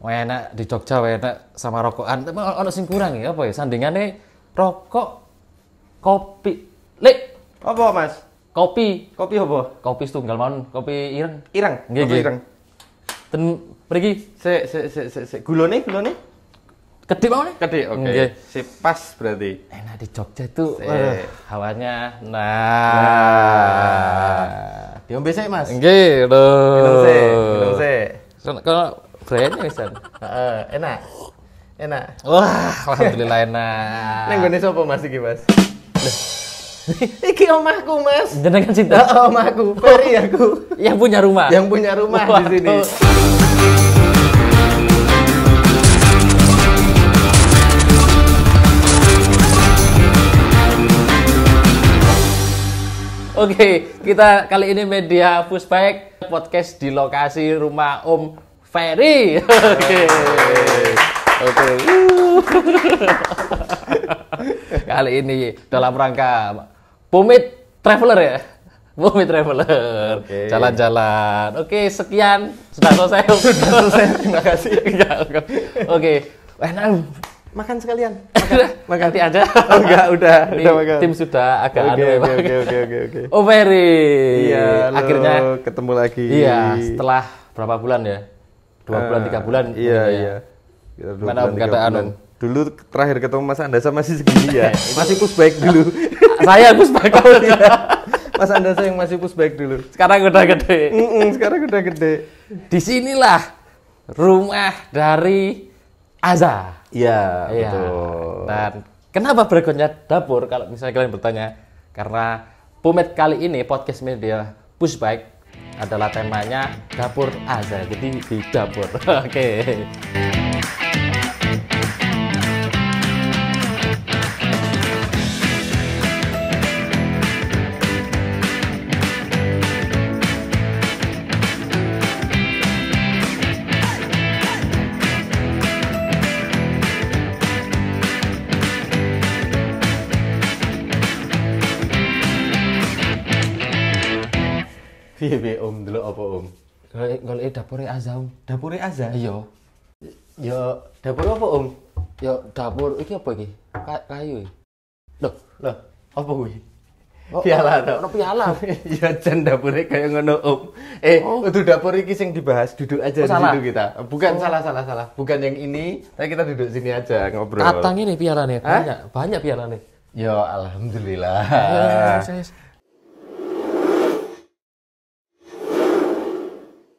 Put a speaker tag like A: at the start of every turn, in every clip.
A: Enak di Jogja enak sama rokokan. Tapi ono sing kurang ya apa ya? Sandingannya rokok, kopi. Lek,
B: Apa, Mas?
A: kopi.
B: Kopi apa?
A: Kopi setunggal mawon, kopi ireng.
B: Ireng.
A: Nggih,
B: Kopi
A: nggih.
B: ireng.
A: Ten mriki
B: Se. Gulone.
A: kedip mawon.
B: Kedhi, oke.
A: Nggih.
B: Sip, pas berarti.
A: Enak di Jogja tuh.
B: Sik.
A: Hawanya.
B: Diombe sik, Mas.
A: Nggih, lho.
B: Minum sik.
A: Kalau brandnya misalnya.
B: Heeh, enak. Enak.
A: Wah, alhamdulillah enak.
B: Neng gone sapa, Mas iki, Mas? Iki omahku, Mas.
A: Jenengan cinta
B: Heeh, omahku. Ferry aku.
A: yang punya rumah.
B: Yang punya rumah di sini.
A: Waduh. Oke, kita kali ini media Pushbike podcast di lokasi rumah Om Ferry. Oke. Kali ini dalam rangka Pumit Traveler ya. Pumit Traveler.
B: Oke.
A: Jalan-jalan. Oke, sekian. Sudah selesai.
B: Terima kasih.
A: Oke. Enak.
B: Makan sekalian.
A: Makan nanti aja.
B: Oh, enggak, udah makan.
A: Tim sudah agak
B: Oke,
A: memang.
B: oke.
A: Oh Ferry.
B: Iya,
A: Akhirnya
B: ketemu lagi.
A: iya, setelah berapa bulan ya? 2 bulan, 3 bulan.
B: Iya,
A: mungkin ya.
B: iya. Kita 2
A: Mana
B: bulan, 3
A: keadaan,
B: bulan.
A: Om?
B: Dulu terakhir ketemu Mas Andasa masih segini ya. Masih pushback dulu.
A: Saya Pushbike.
B: Mas Andasa yang masih pushback dulu.
A: Sekarang udah gede.
B: Sekarang udah gede.
A: Disinilah rumah dari Aza.
B: Iya,
A: Iya.
B: betul.
A: Dan kenapa berikutnya dapur? Kalau misalnya kalian bertanya, karena Pumit kali ini podcast media Pushbike adalah temanya dapur Aza. Jadi di dapur. Oke.
B: Piye Om dulu apa Om?
A: Golek dapure Aza. Om.
B: Dapure Azza.
A: Iya.
B: Ya, dapur apa Om?
A: Ya dapur iki apa iki? Kayu. Loh,
B: Lah, apa kuwi?
A: oh,
B: Piala to.
A: ono piala.
B: Ya jan dapure kayak ngono Om. Itu dapur iki sing dibahas, duduk aja
A: Oh,
B: di
A: salah.
B: situ kita. Bukan salah. Bukan yang ini, tapi kita duduk sini aja ngobrol.
A: Katang ini piala nih,
B: Hah?
A: banyak piala nih.
B: Ya alhamdulillah.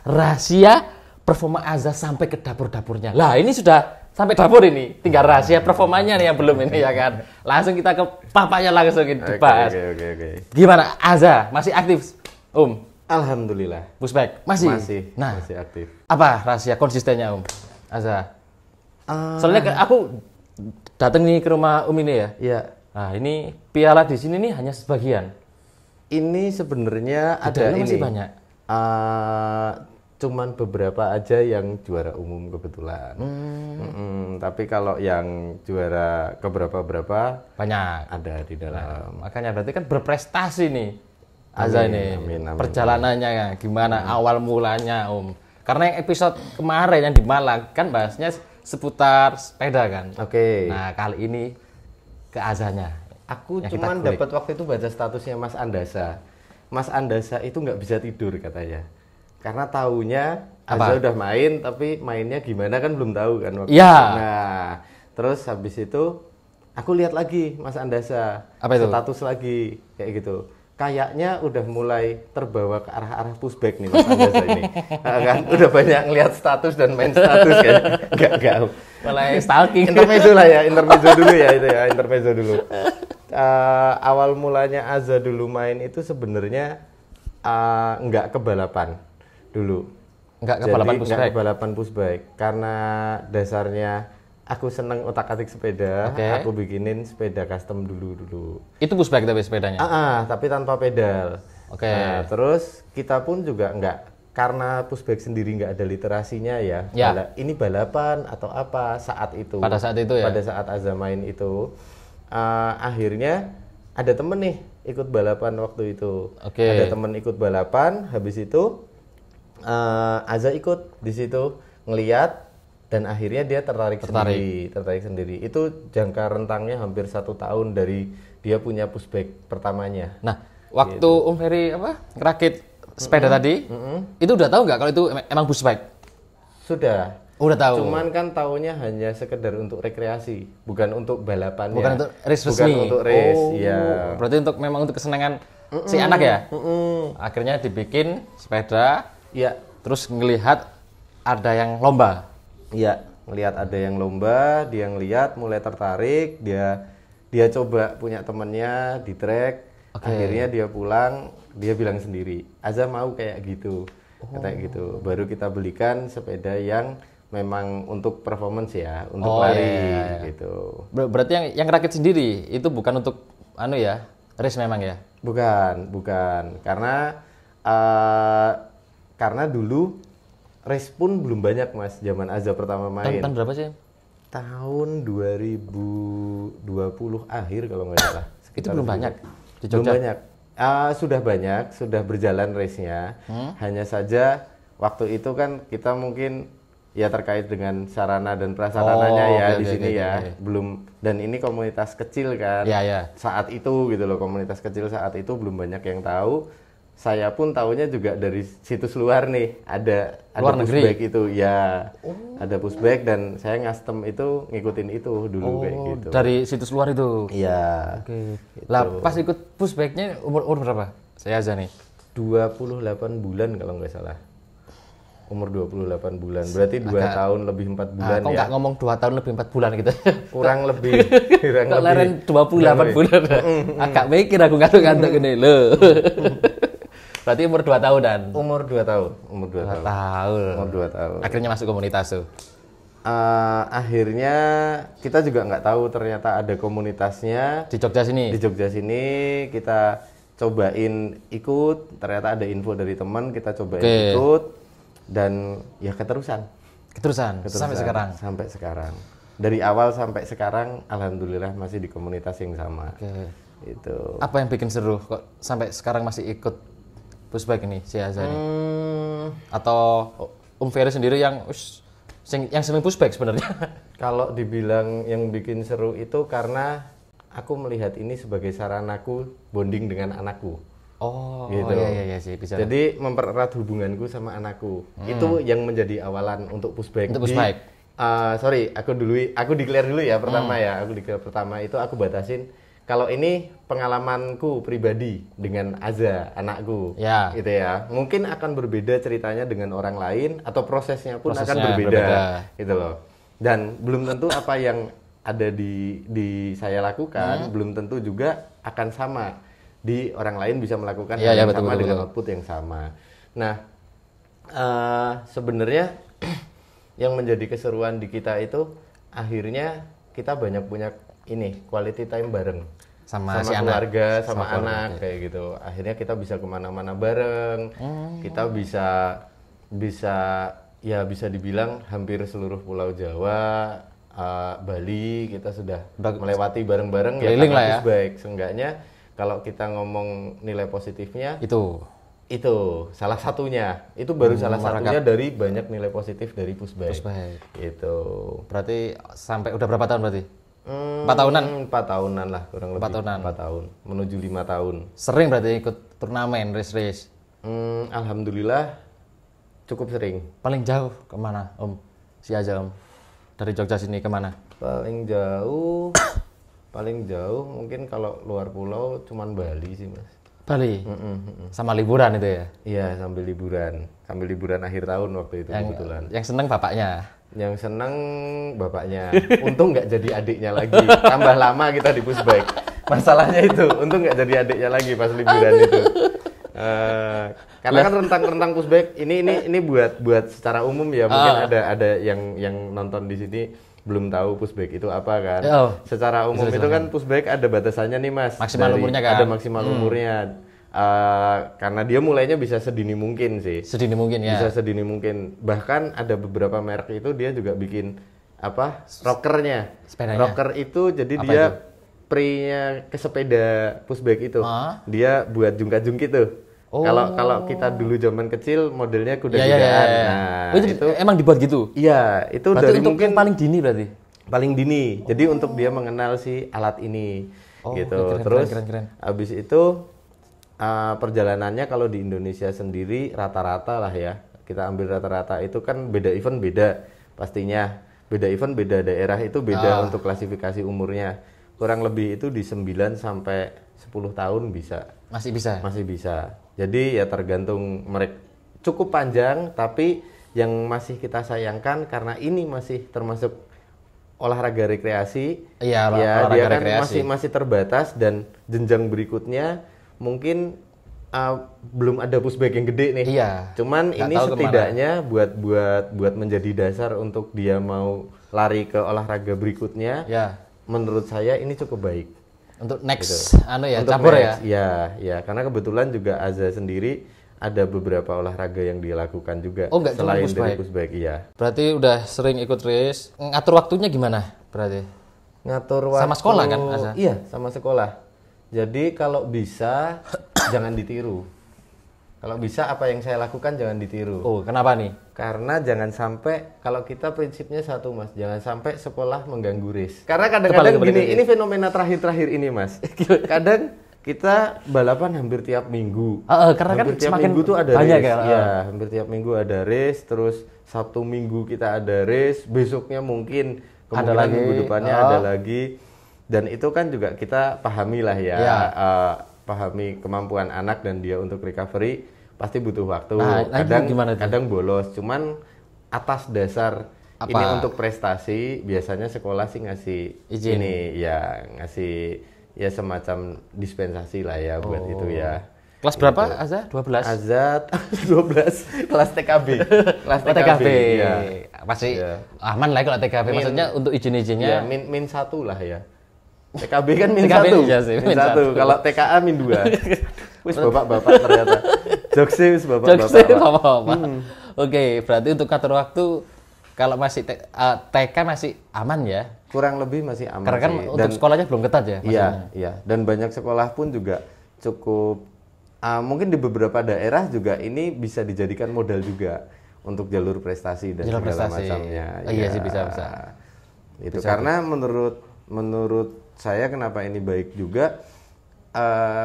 A: Rahasia performa Aza sampai ke dapur-dapurnya. Lah, ini sudah sampai dapur ini. Tinggal rahasia performanya nih yang belum ini ya kan. Langsung kita ke papanya langsung dibahas.
B: Oke.
A: Gimana Aza? Masih aktif?
B: Alhamdulillah.
A: Pushback? Masih? Nah,
B: masih aktif.
A: apa rahasia konsistennya Aza? Soalnya aku datang nih ke rumah ini ya.
B: Ya,
A: Nah, ini piala di sini nih hanya sebagian.
B: ini sebenarnya
A: Di
B: ada
A: dalam
B: ini.
A: masih banyak.
B: Cuman beberapa aja yang juara umum kebetulan. Tapi kalau yang juara keberapa-berapa
A: Banyak.
B: ada di dalam.
A: Makanya berarti kan berprestasi nih Aza ini.
B: Amin.
A: Perjalanannya ya, gimana awal mulanya Karena yang episode kemarin yang di Malang kan bahasnya seputar sepeda kan.
B: Oke.
A: Nah kali ini ke Azanya.
B: Aku
A: yang kita
B: cuman
A: kulik.
B: dapat waktu itu baca statusnya Mas Andasa. Mas Andasa itu nggak bisa tidur katanya. Karena taunya
A: Apa?
B: Azza udah main, tapi mainnya gimana kan belum tahu kan waktu
A: Iya.
B: itu. Nah, terus habis itu aku lihat lagi Mas Andasa.
A: Apa itu?
B: Status lagi kayak gitu. Kayaknya udah mulai terbawa ke arah-arah pushback nih Mas Andasa ini. Nah, kan udah banyak ngelihat status dan main status kan. Enggak.
A: Mulai stalking.
B: Intermezzo lah ya, intermezzo dulu ya itu ya, intermezzo dulu. Awal mulanya Azza dulu main itu sebenarnya nggak ke balapan dulu.
A: Enggak ke balapan
B: Jadi,
A: pushback.
B: nggak ke balapan pushback karena dasarnya aku seneng otak-atik sepeda.
A: Oke.
B: Aku bikinin sepeda custom dulu.
A: Itu pushback tapi sepedanya.
B: Tapi tanpa pedal.
A: Oke.
B: Nah, terus kita pun juga nggak, karena pushback sendiri nggak ada literasinya ya.
A: Ya.
B: Ini balapan atau apa saat itu.
A: Pada saat itu ya?
B: Pada saat Azza main itu. Akhirnya ada temen nih ikut balapan waktu itu.
A: Oke.
B: Ada temen ikut balapan, habis itu Azza ikut di situ. ngeliat dan akhirnya dia tertarik sendiri. Itu jangka rentangnya hampir 1 tahun dari dia punya pushback pertamanya.
A: Nah, waktu Om Ferry ngerakit sepeda tadi, itu udah tahu nggak kalau itu emang pushback?
B: Sudah.
A: Udah tahu.
B: Cuman kan taunya hanya sekedar untuk rekreasi, bukan untuk balapannya.
A: Bukan untuk race resmi.
B: Bukan untuk race, ya.
A: Berarti memang untuk kesenangan si anak ya? Akhirnya dibikin sepeda,
B: ya.
A: Terus ngelihat ada yang lomba.
B: Iya, ngelihat ada yang lomba, dia ngelihat mulai tertarik, dia coba punya temennya di track, akhirnya dia pulang, dia bilang sendiri, Aza mau kayak gitu, kayak gitu. Baru kita belikan sepeda yang memang untuk performance ya, untuk lari gitu.
A: Berarti yang rakit sendiri itu bukan untuk race memang ya?
B: Bukan, karena dulu race pun belum banyak Mas, zaman Aza pertama main.
A: Tahun berapa sih?
B: Tahun 2020 akhir kalau nggak salah.
A: Itu belum banyak di
B: Belum
A: Jogja?
B: banyak. Sudah banyak, sudah berjalan race-nya. Hanya saja waktu itu kan kita mungkin ya terkait dengan sarana dan prasarananya di sini ya. Belum, dan ini komunitas kecil kan.
A: Ya.
B: Saat itu gitu loh, komunitas kecil saat itu belum banyak yang tahu. Saya pun tahunya juga dari situs luar nih, ada
A: luar
B: pushback
A: negeri?
B: itu ya, ada pushback dan saya custom itu ngikutin itu dulu kayak gitu.
A: Dari situs luar itu?
B: Iya.
A: Oke. Lah pas ikut pushbacknya umur berapa? Saya Aza nih.
B: 28 bulan kalau nggak salah. Umur 28 bulan, berarti 2 tahun lebih 4 bulan
A: kok
B: ya.
A: nggak ngomong 2 tahun lebih 4 bulan gitu?
B: Kurang lebih.
A: Kok leren 28 bulan? Agak mikir aku ngantuk-ngantuk gini loh. Berarti umur 2 tahunan?
B: Umur 2 tahun. Umur 2 tahun.
A: Akhirnya masuk komunitas tuh?
B: Akhirnya kita juga nggak tahu ternyata ada komunitasnya.
A: Di Jogja sini?
B: Di Jogja sini kita cobain ikut, ternyata ada info dari teman, kita cobain ikut. Dan ya keterusan sampai sekarang dari awal sampai sekarang alhamdulillah masih di komunitas yang sama. Itu
A: apa yang bikin seru kok sampai sekarang masih ikut pushback ini si Aza ini? Atau Om Ferry sendiri yang sering pushback sebenarnya?
B: Kalau dibilang yang bikin seru itu karena aku melihat ini sebagai saranaku bonding dengan anakku. Gitu.
A: Iya sih bisa.
B: Jadi mempererat hubunganku sama anakku. Itu yang menjadi awalan untuk pushback. Aku declare dulu ya pertama ya. Aku declare pertama itu aku batasin kalau ini pengalamanku pribadi dengan Aza, anakku.
A: Ya.
B: Gitu ya. Mungkin akan berbeda ceritanya dengan orang lain atau prosesnya pun akan berbeda. Gitu loh. Dan belum tentu apa yang ada di saya lakukan belum tentu juga akan sama di orang lain bisa melakukan hal yang sama dengan output yang sama. Nah, sebenarnya yang menjadi keseruan di kita itu akhirnya kita banyak punya quality time bareng sama si keluarga, sama anak kayak gitu. Akhirnya kita bisa kemana-mana bareng, kita bisa dibilang hampir seluruh Pulau Jawa, Bali kita sudah melewati bareng-bareng ya karena pushback. Seenggaknya kalau kita ngomong nilai positifnya itu salah satunya, itu baru salah satunya dari banyak nilai positif dari pushback. Itu
A: berarti sampai udah berapa tahun berarti? 4 tahunan?
B: 4 tahunan lah kurang lebih. 4 tahun menuju 5 tahun.
A: Sering berarti ikut turnamen race?
B: Alhamdulillah cukup sering.
A: Paling jauh kemana Om? Si Aza Om dari Jogja sini kemana?
B: Paling jauh mungkin kalau luar pulau cuman Bali sih Mas.
A: Bali? Sama liburan itu ya?
B: Iya sambil liburan akhir tahun waktu itu kebetulan.
A: Yang seneng bapaknya?
B: Yang seneng bapaknya. Untung nggak jadi adiknya lagi. Tambah lama kita di pushback. Masalahnya itu, untung nggak jadi adiknya lagi pas liburan itu. Karena kan rentang pushback ini buat secara umum ya mungkin ada yang nonton di sini belum tahu pushback itu apa kan. Secara umum itu kan pushback ada batasannya nih Mas.
A: Maksimal umurnya kan?
B: Ada maksimal umurnya. Karena dia mulainya bisa sedini mungkin sih.
A: Sedini mungkin ya?
B: Bisa sedini mungkin. Bahkan ada beberapa merek itu dia juga bikin rockernya.
A: Sepedanya?
B: Rocker itu jadi
A: apa
B: dia
A: itu?
B: pre-nya ke sepeda pushback itu. Dia buat jungkat-jungkit tuh. Kalau kita dulu zaman kecil modelnya
A: Iya,
B: kuda-kudaan.
A: iya, iya, iya.
B: Nah,
A: itu emang dibuat gitu.
B: iya, itu
A: Berarti
B: dari
A: untuk
B: mungkin
A: yang paling dini berarti.
B: paling dini. Jadi untuk dia mengenal si alat ini gitu.
A: keren,
B: Terus
A: keren.
B: habis itu perjalanannya kalau di Indonesia sendiri rata-rata lah ya. Kita ambil rata-rata itu kan beda event beda pastinya. Beda event beda daerah itu beda untuk klasifikasi umurnya. Kurang lebih itu di 9 sampai 10 tahun bisa.
A: Masih bisa.
B: Masih bisa. Jadi ya tergantung mereka, cukup panjang tapi yang masih kita sayangkan karena ini masih termasuk olahraga rekreasi.
A: Iya,
B: ya,
A: olahraga
B: dia kan
A: rekreasi.
B: masih terbatas dan jenjang berikutnya mungkin belum ada pushback yang gede nih.
A: Iya.
B: Cuman
A: Nggak
B: ini
A: tahu
B: setidaknya buat menjadi dasar untuk dia mau lari ke olahraga berikutnya.
A: Ya.
B: Menurut saya ini cukup baik.
A: Untuk next
B: Gitu. Untuk
A: cabur
B: next,
A: ya.
B: ya, karena kebetulan juga Azza sendiri ada beberapa olahraga yang dilakukan juga
A: Oh, nggak cuma
B: selain
A: push
B: dari
A: bike.
B: push bike, iya.
A: Berarti udah sering ikut race. Ngatur waktunya gimana berarti?
B: Ngatur
A: Sama
B: waktu,
A: sekolah kan, Azza?
B: Iya, sama sekolah. Jadi kalau bisa jangan ditiru. Kalau bisa apa yang saya lakukan jangan ditiru.
A: Oh, kenapa nih?
B: Karena jangan sampai, kalau kita prinsipnya satu Mas, jangan sampai sekolah mengganggu race. Karena kadang-kadang
A: Kebalik.
B: gini, ini fenomena terakhir-terakhir ini Mas. Kadang kita balapan hampir tiap minggu.
A: Karena kan
B: Hampir tiap
A: semakin
B: minggu tuh ada
A: banyak
B: race.
A: ya.
B: Iya, hampir tiap minggu ada race, terus Sabtu Minggu kita ada race, besoknya mungkin kemungkinan
A: lagi.
B: minggu depannya ada lagi. Dan itu kan juga kita pahami lah ya,
A: Iya.
B: pahami kemampuan anak dan dia untuk recovery pasti butuh waktu.
A: Nah, itu gimana tuh?
B: Kadang bolos, cuman atas dasar
A: Apa?
B: ini untuk prestasi biasanya sekolah sih ngasih
A: Izin.
B: ini ya, ngasih ya semacam dispensasi lah ya buat itu ya.
A: Kelas berapa, Azza? 12?
B: Azat 12 kelas TKB. Kelas
A: Oh, TKB.
B: ya.
A: Pasti
B: Iya.
A: aman lah kalau TKB. Maksudnya untuk
B: Ya,
A: izin-izinnya.
B: min 1 lah ya. TKB kan min
A: TKB
B: 1.
A: iya sih, min
B: min 1.
A: 1.
B: Kalau TKA min 2. Wis bapak-bapak ternyata. Jokse wis bapak-bapak.
A: Jokes apa-apa. Oke, berarti untuk ngatur waktu kalau masih TK masih aman ya?
B: Kurang lebih masih aman
A: Karena kan
B: sih.
A: untuk sekolahnya belum ketat ya?
B: Iya, iya. Dan banyak sekolah pun juga cukup mungkin di beberapa daerah juga ini bisa dijadikan modal juga untuk jalur prestasi dan
A: Jalur
B: segala
A: prestasi.
B: macamnya.
A: Oh, iya sih, bisa.
B: Itu karena menurut saya kenapa ini baik juga,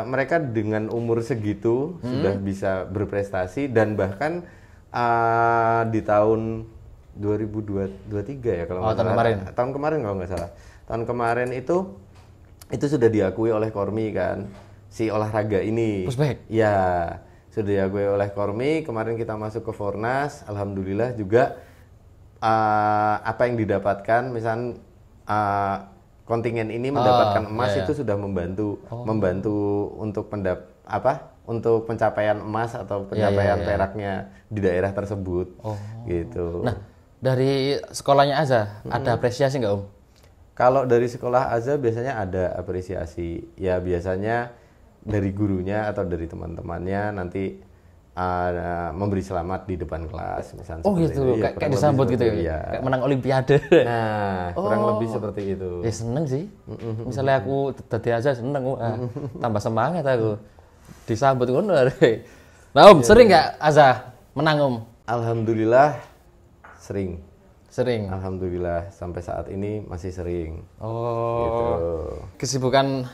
B: mereka dengan umur segitu sudah bisa berprestasi dan bahkan di tahun 2023 ya kalau nggak
A: tahun
B: salah.
A: kemarin.
B: Tahun kemarin kalau nggak salah. Tahun kemarin itu sudah diakui oleh Kormi kan, si olahraga ini.
A: Pushback?
B: Ya, sudah diakui oleh Kormi. Kemarin kita masuk ke Fornas, alhamdulillah juga apa yang didapatkan, misal kontingen ini mendapatkan emas itu sudah membantu untuk untuk pencapaian emas atau pencapaian peraknya di daerah tersebut. Gitu.
A: Nah, dari sekolahnya Azza, ada apresiasi nggak Om?
B: Kalau dari sekolah Azza biasanya ada apresiasi. Ya biasanya dari gurunya atau dari teman-temannya nanti memberi selamat di depan kelas misalnya.
A: Oh
B: seperti
A: gitu,
B: itu. Ya,
A: kayak
B: kurang
A: disambut
B: lebih
A: gitu
B: seperti-
A: ya?
B: iya.
A: Kayak menang olimpiade.
B: Nah, kurang lebih seperti itu.
A: Ya seneng sih. Misalnya aku tadi aja seneng, tambah semangat aku. Disambut ngono. Nah Om, sering nggak Azza menang Om?
B: Alhamdulillah sering.
A: Sering.
B: Alhamdulillah sampai saat ini masih sering.
A: Oh.
B: Gitu.
A: Kesibukan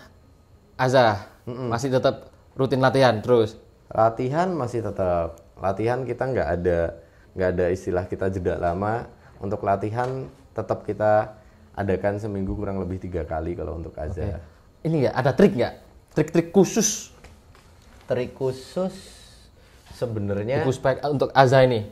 A: Azza masih tetap rutin latihan terus.
B: Latihan masih tetap. Latihan kita nggak ada istilah kita jeda lama. Untuk latihan tetap kita adakan seminggu kurang lebih 3 kali kalau untuk Azza.
A: Ini nggak ada trik nggak? Trik-trik khusus
B: Trik khusus sebenarnya
A: pushback untuk Azza ini.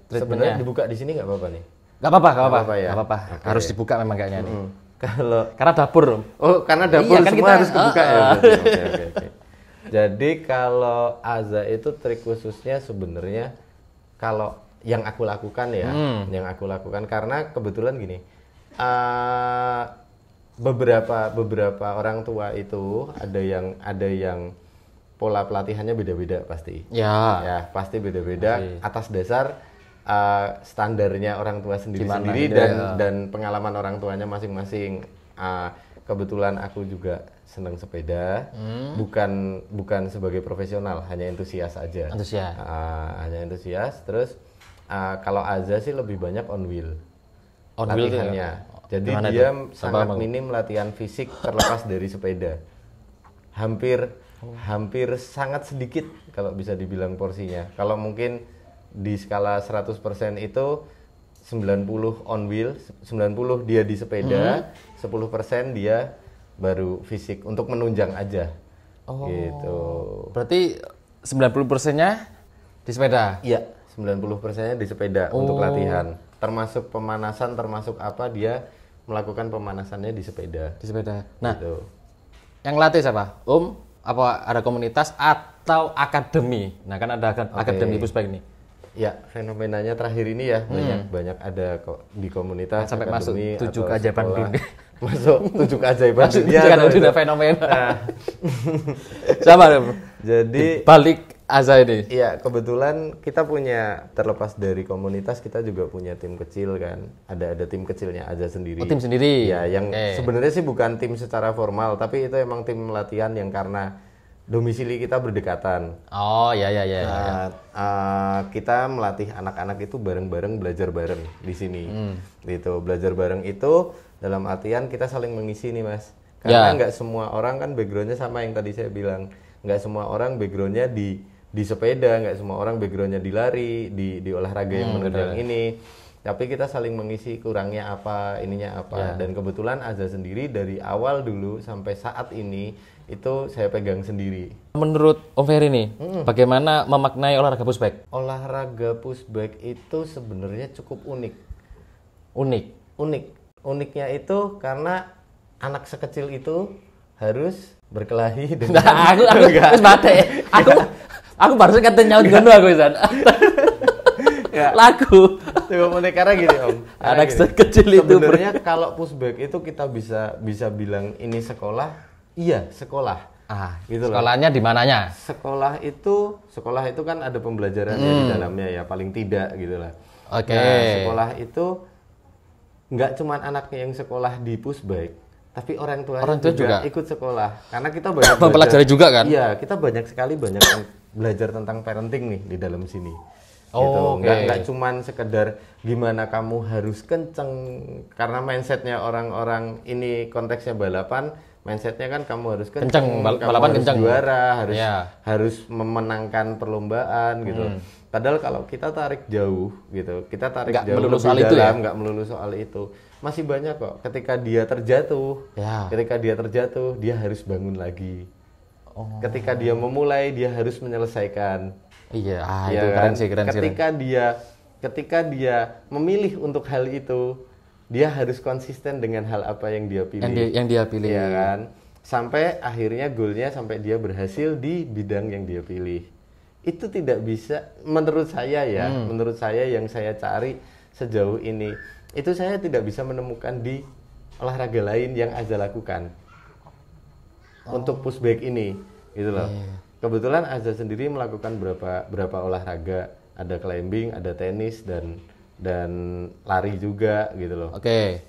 B: sebenarnya
A: Treatmentnya.
B: dibuka di sini nggak apa-apa nih.
A: Nggak apa-apa, nggak
B: Nggak
A: apa-apa.
B: apa-apa ya?
A: Nggak apa-apa.
B: Oke.
A: Harus dibuka memang kayaknya nih.
B: Kalau
A: Karena dapur Om.
B: karena dapur
A: Iya, kan
B: semua
A: kita-
B: harus kebuka ya. berarti. Oke. Jadi kalau Azza itu trik khususnya sebenarnya kalau yang aku lakukan ya, yang aku lakukan karena kebetulan gini, beberapa orang tua itu ada yang pola pelatihannya beda-beda pasti.
A: Ya.
B: Ya pasti beda-beda atas dasar standarnya orang tua sendiri-sendiri
A: Gimana gitu
B: dan pengalaman orang tuanya masing-masing. kebetulan aku juga senang sepeda, bukan sebagai profesional, hanya entusias aja.
A: Antusias.
B: Hanya entusias. Terus kalau Aza sih lebih banyak on wheel.
A: On wheel tuh
B: latihannya. Jadi
A: gimana
B: dia
A: itu?
B: sangat minim latihan fisik terlepas dari sepeda. Hampir sangat sedikit kalau bisa dibilang porsinya. Kalau mungkin di skala 100% itu 90 on wheel, 90 dia di sepeda, 10% dia baru fisik untuk menunjang aja. Gitu.
A: Berarti 90%-nya di sepeda.
B: Iya, 90%-nya di sepeda untuk latihan. Termasuk pemanasan, termasuk apa dia melakukan pemanasannya di sepeda.
A: Di sepeda. Nah,
B: Gitu.
A: yang latih siapa? Apa ada komunitas atau akademi? Nah, kan ada akademi pushbike nih.
B: Ya, fenomenanya terakhir ini ya banyak ada kok di komunitas
A: Sampai masuk
B: akademi
A: 7
B: atau
A: keajaiban
B: sekolah.
A: dunia.
B: Masuk 7 keajaiban
A: Masuk
B: dunia.
A: kan
B: atau
A: udah
B: itu.
A: fenomena.
B: Nah,
A: Siapa?
B: jadi
A: Balik Aza ini.
B: iya, kebetulan kita punya, terlepas dari komunitas, kita juga punya tim kecil kan. Ada tim kecilnya aja sendiri.
A: Oh, tim sendiri.
B: Ya, yang sebenarnya sih bukan tim secara formal, tapi itu emang tim latihan yang karena domisili kita berdekatan.
A: Oh, ya.
B: Kita melatih anak-anak itu bareng-bareng, belajar bareng di sini. Gitu, belajar bareng itu dalam artian kita saling mengisi nih, Mas. Karena nggak semua orang kan backgroundnya sama yang tadi saya bilang. Nggak semua orang backgroundnya di sepeda, nggak semua orang backgroundnya di lari, di olahraga yang menunjang ini. Tapi kita saling mengisi kurangnya apa, ininya apa. Dan kebetulan Aza sendiri dari awal dulu sampai saat ini itu saya pegang sendiri.
A: Menurut Om Ferry nih, bagaimana memaknai olahraga pushbike?
B: Olahraga pushbike itu sebenarnya cukup unik. Uniknya itu karena anak sekecil itu harus berkelahi dengan
A: Nah, aku wis mate. Aku baru kata nyaut gono aku Izan. Lagu.
B: Coba mulai karena gini Om.
A: Anak sekecil itu
B: sebenarnya kalau pushback itu kita bisa bilang ini sekolah, iya sekolah.
A: Gitu loh. Sekolahnya di mananya?
B: Sekolah itu kan ada pembelajarannya di dalamnya ya, paling tidak gitu lah.
A: Oke.
B: Nah, sekolah itu nggak cuman anaknya yang sekolah di pushbike, tapi orang tua juga ikut sekolah. Karena kita banyak
A: mempelajari juga kan?
B: Iya, kita banyak sekali belajar tentang parenting nih di dalam sini.
A: Oh,
B: gitu. Nggak cuman sekedar gimana kamu harus kenceng, karena mindsetnya orang-orang ini konteksnya balapan, mindsetnya kan kamu harus kenceng
A: balapan
B: kamu harus
A: kenceng,
B: juara, harus memenangkan perlombaan gitu. Padahal kalau kita tarik jauh gitu, kita tarik
A: nggak
B: jauh
A: melulu
B: lebih
A: soal
B: dalam,
A: itu ya?
B: nggak melulu soal itu. Masih banyak kok. Ketika dia terjatuh, dia harus bangun lagi. Ketika dia memulai, dia harus menyelesaikan.
A: Iya,
B: Ya
A: itu
B: kan?
A: keren sih.
B: Ketika dia memilih untuk hal itu, dia harus konsisten dengan hal apa yang dia pilih.
A: Yang dia pilih.
B: Ya kan? Sampai akhirnya goalnya sampai dia berhasil di bidang yang dia pilih. Itu tidak bisa, menurut saya ya, menurut saya yang saya cari sejauh ini, itu saya tidak bisa menemukan di olahraga lain yang Aza lakukan untuk pushback ini, gitu loh. Kebetulan Aza sendiri melakukan berapa olahraga, ada climbing, ada tenis dan lari juga, gitu loh.
A: Oke.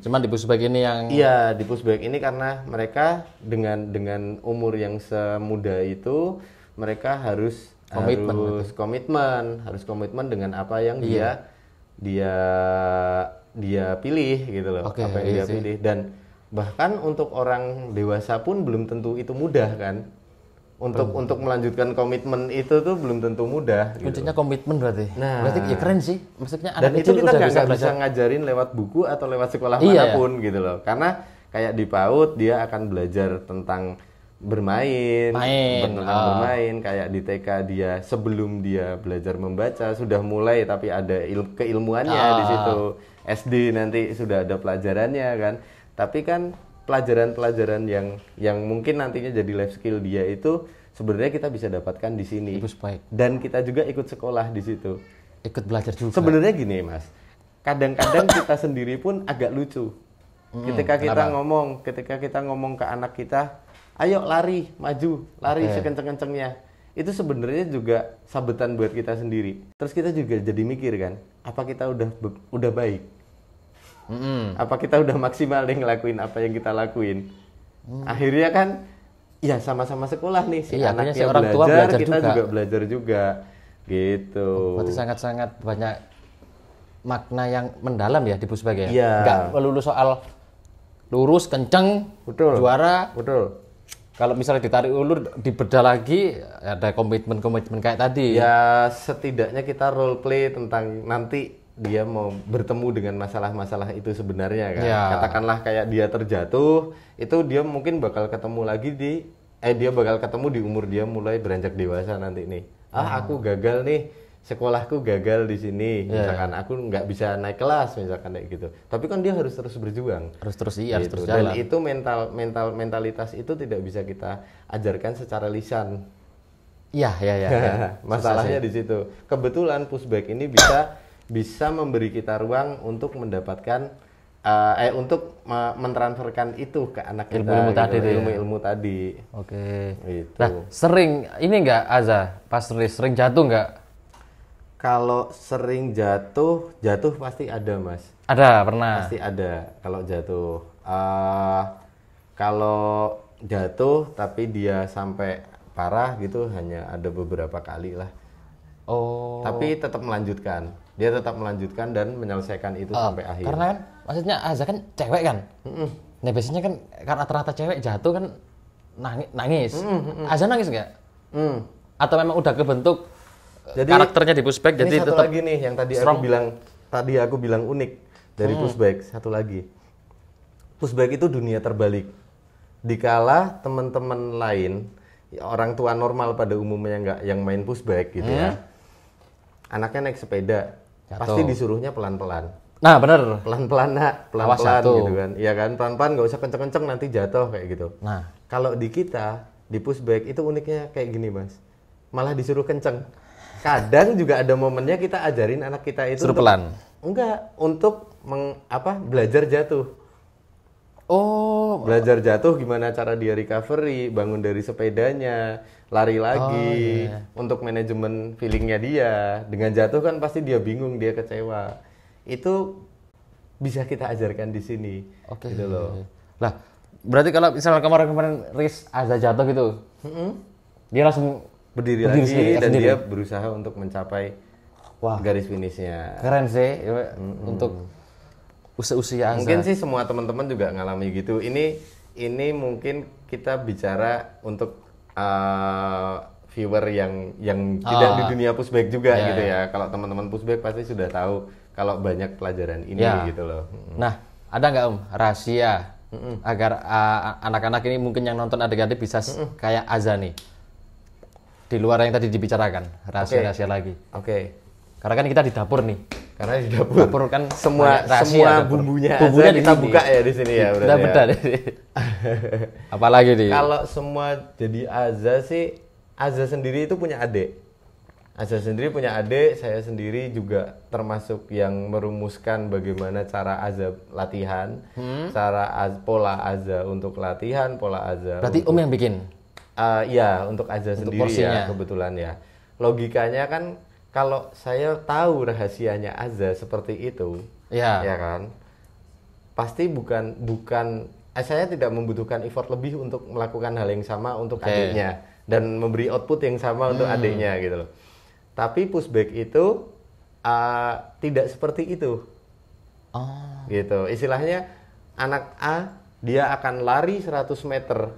A: Cuman di pushbike ini yang
B: Iya, di pushback ini karena mereka dengan umur yang semuda itu, mereka harus komitmen dengan apa yang dia pilih gitu loh. Apa yang dia pilih, dan bahkan untuk orang dewasa pun belum tentu itu mudah kan. Untuk melanjutkan komitmen itu tuh belum tentu mudah.
A: Kuncinya komitmen berarti.
B: Nah,
A: berarti ya keren sih. Maksudnya
B: dan
A: anak
B: itu kita
A: udah
B: nggak bisa ngajarin lewat buku atau lewat sekolah manapun gitu loh. Karena kayak di PAUD dia akan belajar tentang bermain, kayak di TK dia sebelum dia belajar membaca sudah mulai, tapi ada keilmuannya di situ. SD nanti sudah ada pelajarannya kan. Tapi kan pelajaran-pelajaran yang mungkin nantinya jadi life skill dia itu sebenarnya kita bisa dapatkan di sini. Dan kita juga ikut sekolah di situ.
A: Ikut belajar juga.
B: Sebenarnya gini, Mas. Kadang-kadang kita sendiri pun agak lucu. Ketika kita ngomong ke anak kita, ayo lari, maju, lari sekenceng-kencengnya. Itu sebenarnya juga sabetan buat kita sendiri. Terus kita juga jadi mikir kan, apa kita udah baik? Apa kita udah maksimal nih ngelakuin apa yang kita lakuin? Akhirnya kan, ya sama-sama sekolah nih, si
A: Iya,
B: anaknya
A: si orang tua
B: belajar,
A: belajar
B: kita
A: juga.
B: juga belajar juga, gitu.
A: Berarti sangat-sangat banyak makna yang mendalam ya di Pusbag ya.
B: Iya.
A: Nggak melulu soal lurus, kenceng,
B: Betul.
A: juara.
B: Betul.
A: Kalau misalnya ditarik ulur, dibedah lagi, ada komitmen-komitmen kayak tadi.
B: Ya setidaknya kita role play tentang nanti dia mau bertemu dengan masalah-masalah itu sebenarnya kan.
A: Ya.
B: Katakanlah kayak dia terjatuh, itu dia mungkin bakal ketemu lagi dia bakal ketemu di umur dia mulai beranjak dewasa nanti nih. Aku gagal nih, sekolahku gagal di sini, misalkan aku nggak bisa naik kelas misalkan kayak gitu. Tapi kan dia harus terus berjuang.
A: Harus terus harus
B: Gitu.
A: terus
B: Dan
A: jalan.
B: itu mentalitas itu tidak bisa kita ajarkan secara lisan.
A: Iya.
B: Masalahnya di situ. Kebetulan Pusbag ini bisa memberi kita ruang untuk mendapatkan untuk mentransferkan itu ke anak kita,
A: Ilmu-ilmu
B: gitu,
A: tadi tuh ya?
B: ilmu-ilmu tadi.
A: Oke.
B: Gitu.
A: Nah, sering ini nggak Aza, pas sering jatuh nggak?
B: Kalau sering jatuh pasti ada, Mas.
A: Ada, pernah.
B: Pasti ada kalau jatuh. Kalau jatuh tapi dia sampai parah gitu hanya ada beberapa kali lah.
A: Oh.
B: Tapi tetap melanjutkan. Dia tetap melanjutkan dan menyelesaikan itu sampai akhir.
A: Karena kan maksudnya Aza kan cewek kan. Nah biasanya kan karena rata-rata cewek jatuh kan nangis. Aza nangis nggak? Atau memang udah kebentuk
B: Jadi,
A: karakternya di Pusbag
B: Ini
A: jadi
B: satu
A: tetap
B: lagi nih yang
A: strong.
B: tadi aku bilang unik dari Pusbag. Satu lagi. Pusbag itu dunia terbalik. Dikala teman-teman lain, orang tua normal pada umumnya nggak yang main Pusbag gitu ya. Anaknya naik sepeda, pasti disuruhnya pelan-pelan.
A: Nah bener.
B: Pelan-pelan nak,
A: Awas
B: pelan-pelan
A: jatuh.
B: gitu kan. Iya kan, pelan-pelan nggak usah kenceng-kenceng nanti jatuh kayak gitu.
A: Nah
B: Kalau di kita, di Pusbag itu uniknya kayak gini, Mas. Malah disuruh kenceng. Kadang juga ada momennya kita ajarin anak kita itu
A: suruh pelan.
B: untuk belajar jatuh.
A: Oh.
B: Belajar jatuh gimana cara dia recovery, bangun dari sepedanya, lari lagi, untuk manajemen feelingnya dia. Dengan jatuh kan pasti dia bingung, dia kecewa. Itu bisa kita ajarkan di sini.
A: Oke.
B: Gitu loh.
A: Lah berarti kalau misalnya kemarin Riz Aza jatuh gitu, dia langsung
B: Berdiri
A: sendiri,
B: lagi dan
A: sendiri.
B: dia berusaha untuk mencapai
A: Wah.
B: garis finishnya.
A: keren sih ya, untuk usia Aza.
B: Mungkin sih semua teman-teman juga ngalami gitu. Ini mungkin kita bicara untuk viewer yang tidak di dunia Pusbag juga gitu ya. Kalau teman-teman Pusbag pasti sudah tahu kalau banyak pelajaran ini gitu loh.
A: Nah, ada nggak rahasia agar anak-anak ini mungkin yang nonton adik-adik bisa kayak Aza nih? Di luar yang tadi dibicarakan, rahasia-rahasia lagi.
B: Oke.
A: Karena kan kita di dapur nih.
B: Karena di dapur,
A: Dapur kan
B: semua
A: banyak rahasia dapur.
B: bumbunya
A: Bumbunya
B: aja
A: di
B: kita
A: sini.
B: buka ya di sini ya.
A: Kita
B: berarti
A: bedah
B: ya.
A: deh. Apalagi nih.
B: Kalau semua jadi Aza sih, Aza sendiri itu punya adik. Aza sendiri punya adik, saya sendiri juga termasuk yang merumuskan bagaimana cara Aza latihan, pola Aza untuk latihan, pola Aza.
A: Berarti Om yang bikin.
B: Iya, untuk Aza sendiri
A: porsinya.
B: ya kebetulan ya. Logikanya kan kalau saya tahu rahasianya Aza seperti itu,
A: Ya.
B: ya kan, pasti bukan saya tidak membutuhkan effort lebih untuk melakukan hal yang sama untuk adiknya dan memberi output yang sama untuk adiknya gitu loh. Tapi Pusbag itu tidak seperti itu.
A: Oh.
B: Gitu. Istilahnya anak A dia akan lari 100 meter.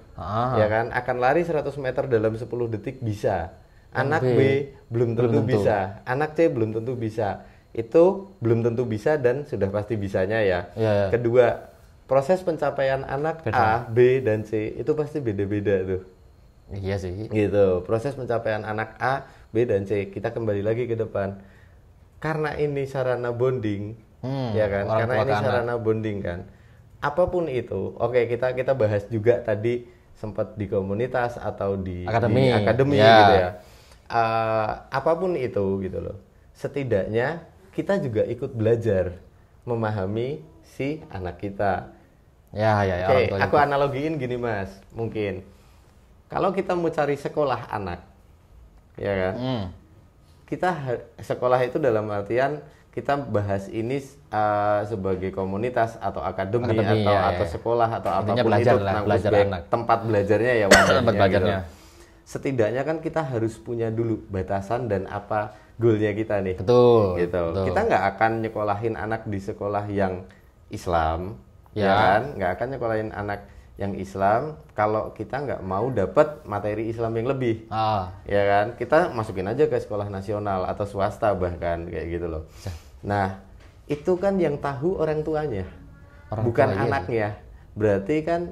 B: Ya kan? Akan lari 100 meter dalam 10 detik bisa. Anak B belum tentu bisa. Anak C belum tentu bisa. Itu belum tentu bisa dan sudah pasti bisanya ya.
A: Ya.
B: Kedua, proses pencapaian anak A, B dan C itu pasti beda-beda tuh.
A: Iya sih.
B: Gitu. Proses pencapaian anak A, B dan C. Kita kembali lagi ke depan. Karena ini sarana bonding, ya kan?
A: Orang
B: Karena
A: tua
B: ini
A: ke anak.
B: sarana bonding kan. Apapun itu, oke kita bahas juga tadi sempat di komunitas atau di akademi
A: Ya.
B: gitu ya. Apapun itu gitu loh. Setidaknya kita juga ikut belajar memahami si anak kita.
A: Ya.
B: Oke,
A: orang tua
B: aku analogiin gini Mas, mungkin kalau kita mau cari sekolah anak, ya kan? Kita sekolah itu dalam artian kita bahas ini sebagai komunitas atau akademi atau sekolah atau
A: intinya
B: apapun
A: belajar
B: itu
A: lah,
B: tentang
A: belajar
B: Pusbek,
A: anak.
B: tempat belajarnya ya wadahnya
A: Tempat belajarnya.
B: gitu. Setidaknya kan kita harus punya dulu batasan dan apa goalnya kita nih.
A: Betul.
B: Gitu.
A: Betul.
B: Kita nggak akan nyekolahin anak di sekolah yang Islam,
A: Ya.
B: ya kan? Nggak akan nyekolahin anak yang Islam kalau kita nggak mau dapat materi Islam yang lebih. Ya kan? Kita masukin aja ke sekolah nasional atau swasta bahkan kayak gitu loh. Nah, itu kan yang tahu orang tuanya, bukan anaknya. Berarti kan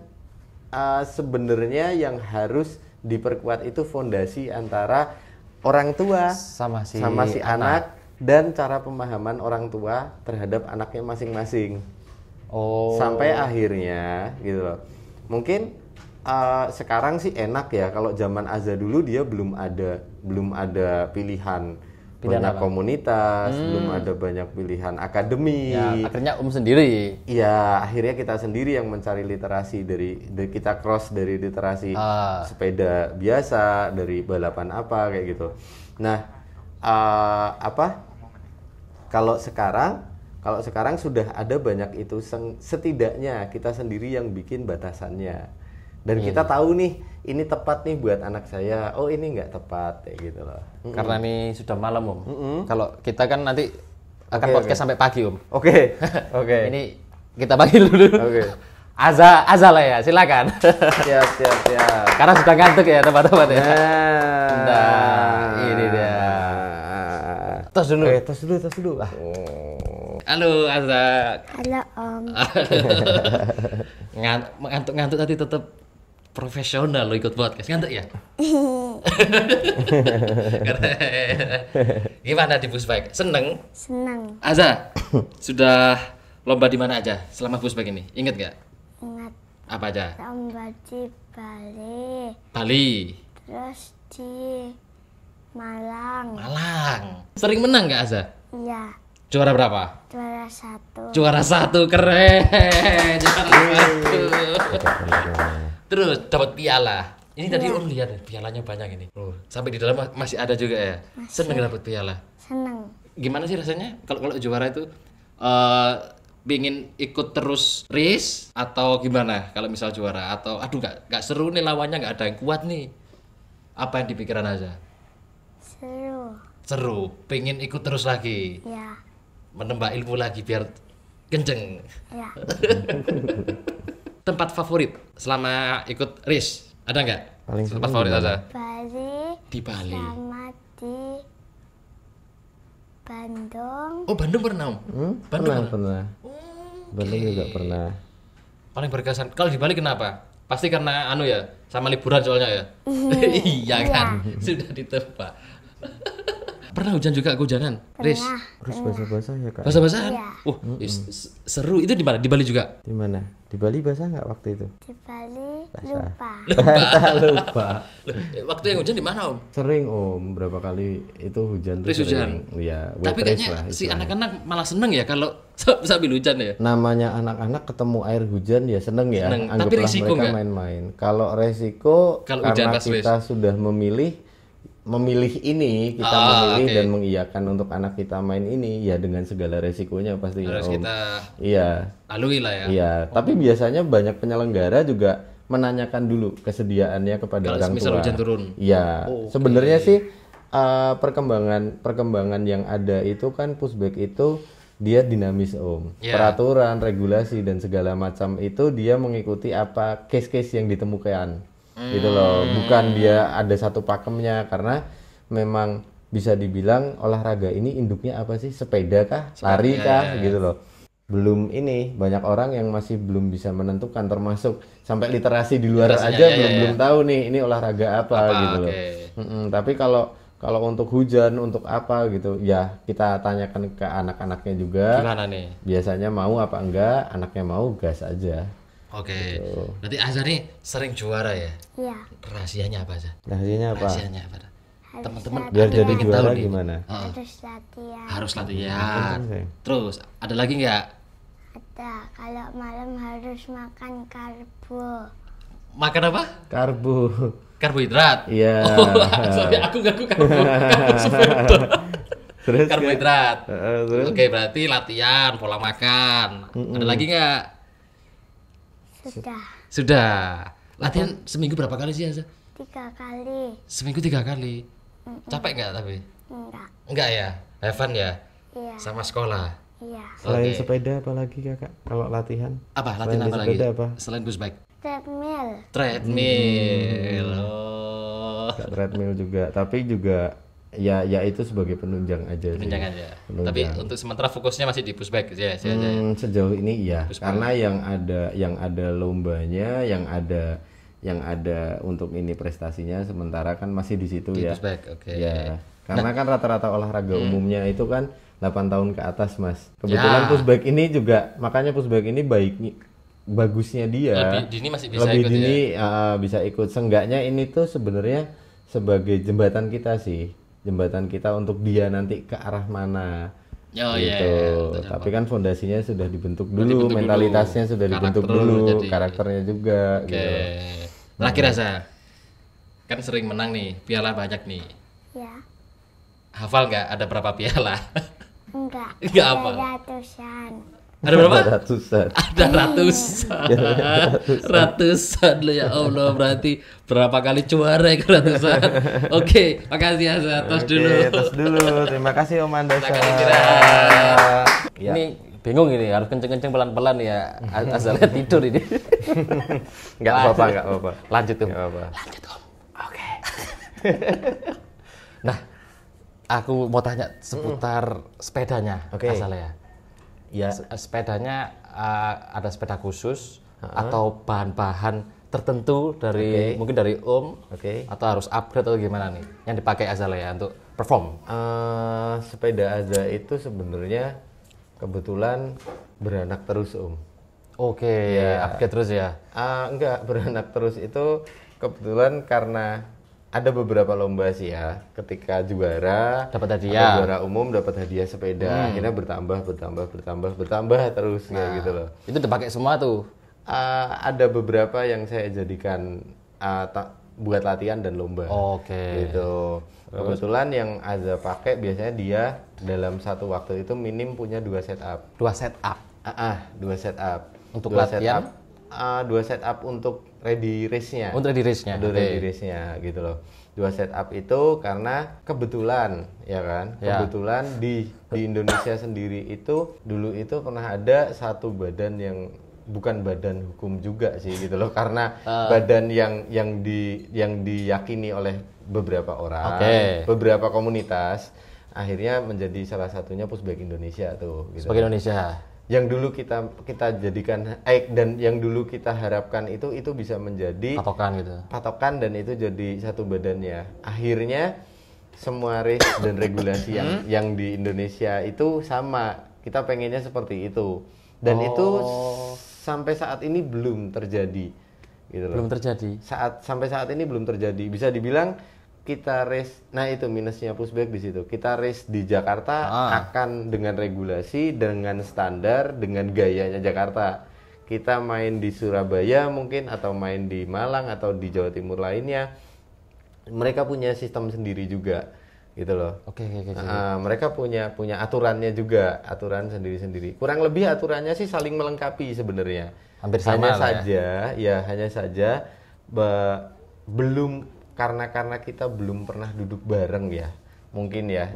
B: sebenarnya yang harus diperkuat itu fondasi antara orang tua
A: sama si
B: anak dan cara pemahaman orang tua terhadap anaknya masing-masing. Sampai akhirnya gitu loh. Mungkin sekarang sih enak ya, kalau zaman Azza dulu dia belum ada pilihan banyak komunitas, belum ada banyak pilihan akademi.
A: Ya, akhirnya sendiri.
B: Iya, akhirnya kita sendiri yang mencari literasi dari kita cross dari literasi sepeda biasa, dari balapan apa kayak gitu. Nah, kalau sekarang sudah ada banyak itu, setidaknya kita sendiri yang bikin batasannya. Dan kita tahu nih, ini tepat nih buat anak saya. Oh, ini nggak tepat kayak gitu loh.
A: Karena ini sudah malam, Om. Kalau kita kan nanti akan podcast sampai pagi, Om.
B: Oke.
A: Ini kita bagi dulu. Azza lah ya, silakan.
B: Siap.
A: Karena sudah ngantuk ya teman-teman ya. Nah, ini dia. Tos dulu.
B: Tos dulu.
A: Halo Azza.
C: Halo Om.
A: Ngantuk tadi tetap profesional lo ikut podcast, ngantuk ya? Gimana di Pusbike? Seneng?
C: Senang.
A: Azza, sudah lomba di mana aja selama Pusbike ini? Ingat gak?
C: Ingat
A: Apa aja?
C: lomba di Bali,
A: Bali,
C: terus di Malang.
A: Sering menang gak Azza?
C: Iya,
A: Juara berapa?
C: juara 1.
A: Juara 1, keren. Juara 1. Terus dapat piala. Ini tadi Om lihat pialanya banyak ini. Sampai di dalam masih ada juga ya. Seneng dapat piala.
C: Senang.
A: Gimana sih rasanya kalau juara itu? Pingin ikut terus race atau gimana kalau misal juara, atau aduh nggak seru nih lawannya, nggak ada yang kuat nih, apa yang dipikiran aja? Seru, pingin ikut terus lagi,
C: Ya,
A: menambah ilmu lagi biar kenceng.
C: ya.
A: Tempat favorit selama ikut race ada nggak?
B: Paling
A: tempat favorit aja
C: Bali
A: di Bali.
C: sama di Bandung.
A: Oh, Bandung pernah Om? Bandung
B: Pernah. Bandung juga pernah.
A: Paling berkesan kalau di Bali kenapa? Pasti karena ya, sama liburan soalnya ya. Iya kan, sudah ditebak. Pernah hujan juga kehujanan? Riz?
B: Terus basah-basah ya kak?
A: Basah-basahan?
C: Iya.
A: Seru. Itu di mana? Di Bali juga?
B: Di mana? Di Bali basah nggak waktu itu?
C: Di Bali lupa.
B: Lupa.
A: Waktu yang hujan di mana Om?
B: Sering Om, berapa kali itu hujan.
A: Riz hujan?
B: Iya.
A: Tapi kayaknya si anak-anak malah seneng ya kalau sambil hujan ya?
B: Namanya anak-anak ketemu air hujan ya seneng ya.
A: Seneng. Tapi
B: Anggaplah
A: risiko
B: mereka
A: nggak?
B: main-main. Kalau resiko
A: Kalau hujan
B: karena
A: pas
B: kita sudah memilih ini, kita memilih dan mengiyakan untuk anak kita main ini, ya dengan segala resikonya pasti
A: Harus
B: Om.
A: kita
B: Iya.
A: lalui lah ya.
B: Iya, tapi biasanya banyak penyelenggara juga menanyakan dulu kesediaannya kepada
A: Kalau
B: orang
A: semisal
B: tua.
A: hujan turun.
B: Iya. Sebenarnya sih perkembangan yang ada itu kan Pusbek itu dia dinamis Om.
A: Ya.
B: Peraturan, regulasi dan segala macam itu dia mengikuti apa case-case yang ditemukan. Gitu loh. Bukan dia ada satu pakemnya, karena memang bisa dibilang olahraga ini induknya apa sih? Sepeda kah? Lari kah? Gitu loh. Belum ini, banyak orang yang masih belum bisa menentukan, termasuk sampai literasi di luar aja belum tahu nih ini olahraga apa gitu loh. Tapi kalau untuk hujan, untuk apa gitu, ya kita tanyakan ke anak-anaknya juga.
A: Gimana nih?
B: Biasanya mau apa enggak, anaknya mau gas aja.
A: Oke. Berarti Azza nih sering juara ya?
C: Iya.
A: Rahasianya apa aja?
B: Rahasianya apa?
A: Rahasianya apa? Teman-teman
B: Biar
A: ada yang
B: jadi
A: pengen tahu
B: juara
A: nih.
B: gimana?
C: Harus latihan.
A: Harus latihan.
B: Oke.
A: Terus ada lagi nggak?
C: Ada, kalau malam harus makan karbo.
A: Makan apa?
B: Karbo.
A: Karbohidrat.
B: Iya.
A: Oh, sorry, aku karbo sepeda.
B: Terus
A: karbohidrat.
B: terus?
A: Oke, berarti latihan, pola makan. Ada lagi nggak?
C: Sudah
A: Sudah. Latihan seminggu berapa kali sih, Aza?
C: 3 kali.
A: Seminggu 3 kali. Capek nggak tapi?
C: Enggak.
A: Enggak ya? Have fun ya?
C: Iya.
A: Sama sekolah.
C: Iya.
B: Selain
A: Oke.
B: sepeda apa lagi kakak kalau latihan?
A: Apa?
B: Selain
A: Latihan
B: di
A: apa lagi?
B: sepeda apa?
A: Selain push bike.
C: Treadmill.
A: Treadmill. Oh.
B: Gak treadmill juga, tapi juga ya itu sebagai penunjang aja sih.
A: Penunjang aja.
B: Penunjang.
A: Tapi untuk sementara fokusnya masih di push bike ya, aja.
B: Sejauh ini iya,
A: Push
B: karena yang ada lombanya, yang ada untuk ini prestasinya sementara kan masih di situ
A: Di
B: ya.
A: push bike, oke.
B: Ya, karena kan rata-rata olahraga umumnya itu kan 8 tahun ke atas, Mas. Kebetulan
A: Ya.
B: push bike ini juga, makanya push bike ini bagusnya dia.
A: Lebih dini masih bisa
B: Lebih
A: ikut
B: dini
A: ya.
B: bisa ikut. Seenggaknya ini tuh sebenarnya sebagai jembatan kita sih, jembatan kita untuk dia nanti ke arah mana.
A: Oh iya,
B: gitu.
A: betul.
B: Tapi kan fondasinya sudah dibentuk dulu,
A: Dibentuk dulu.
B: mentalitasnya sudah dibentuk
A: Karakter
B: dulu,
A: jadi.
B: karakternya juga.
A: Oke.
B: Gitu.
A: Terakhir Aza. Kan sering menang nih, piala banyak nih.
C: Ya.
A: Hafal nggak ada berapa piala?
C: Enggak.
A: Enggak
C: Ada
A: apa?
C: ratusan.
A: Ada berapa?
B: Ratusan.
A: Ada ratusan. Ratusan loh ya Allah, berarti berapa kali juara itu ratusan. Oke, makasih Aza. Tos dulu.
B: Oke, tos dulu. Terima kasih Om Andasa.
A: Silakan istirahat.
B: Ya.
A: Ini bingung ini, harus kenceng-kenceng pelan-pelan ya. Asalnya tidur ini.
B: Enggak apa-apa, enggak apa-apa.
A: Lanjut Om.
B: Enggak apa-apa.
A: Lanjut Om. Oke. Nah, aku mau tanya seputar sepedanya.
B: Oke.
A: Asalnya.
B: Ya,
A: Sepedanya ada sepeda khusus atau bahan-bahan tertentu dari mungkin dari Om
B: Oke.
A: atau harus upgrade atau gimana nih yang dipakai Azalea untuk perform?
B: sepeda Aza itu sebenarnya kebetulan beranak terus Om.
A: Oke, upgrade terus ya.
B: Enggak, beranak terus itu kebetulan karena ada beberapa lomba sih ya. Ketika juara,
A: Dapat
B: atau
A: hadiah.
B: juara umum dapat hadiah sepeda. Akhirnya bertambah terus kayak gitu loh.
A: Itu dipakai semua tuh.
B: Ada beberapa yang saya jadikan buat latihan dan lomba.
A: Oke.
B: Gitu. Kebetulan yang Aza pakai biasanya dia dalam satu waktu itu minim punya 2 setup.
A: 2 setup.
B: 2 setup.
A: Untuk
B: Dua
A: latihan?
B: setup, 2 setup untuk ready race-nya.
A: Untuk ready race-nya.
B: Untuk
A: Oke.
B: ready race-nya gitu loh. 2 setup itu karena kebetulan ya kan.
A: Ya.
B: Kebetulan di Indonesia sendiri itu dulu itu pernah ada satu badan yang bukan badan hukum juga sih gitu loh, karena badan yang diyakini oleh beberapa orang,
A: Oke.
B: beberapa komunitas, akhirnya menjadi salah satunya Pushbike Indonesia tuh gitu.
A: Sebagai Indonesia.
B: Yang dulu kita jadikan dan yang dulu kita harapkan itu bisa menjadi
A: Patokan gitu.
B: patokan dan itu jadi satu badannya. Akhirnya semua race dan regulasi yang di Indonesia itu sama. Kita pengennya seperti itu. Dan itu sampai saat ini belum terjadi. Gitu loh.
A: Belum terjadi.
B: Sampai saat ini belum terjadi. Bisa dibilang kita race, nah itu minusnya Pushbike di situ. Kita race di Jakarta akan dengan regulasi, dengan standar, dengan gayanya Jakarta. Kita main di Surabaya mungkin atau main di Malang atau di Jawa Timur lainnya, mereka punya sistem sendiri juga, gitu loh.
A: Oke.
B: Mereka punya aturannya juga, aturan sendiri-sendiri. Kurang lebih aturannya sih saling melengkapi sebenarnya.
A: Hampir sama
B: hanya
A: lah
B: saja, hanya saja belum karena kita belum pernah duduk bareng ya, mungkin ya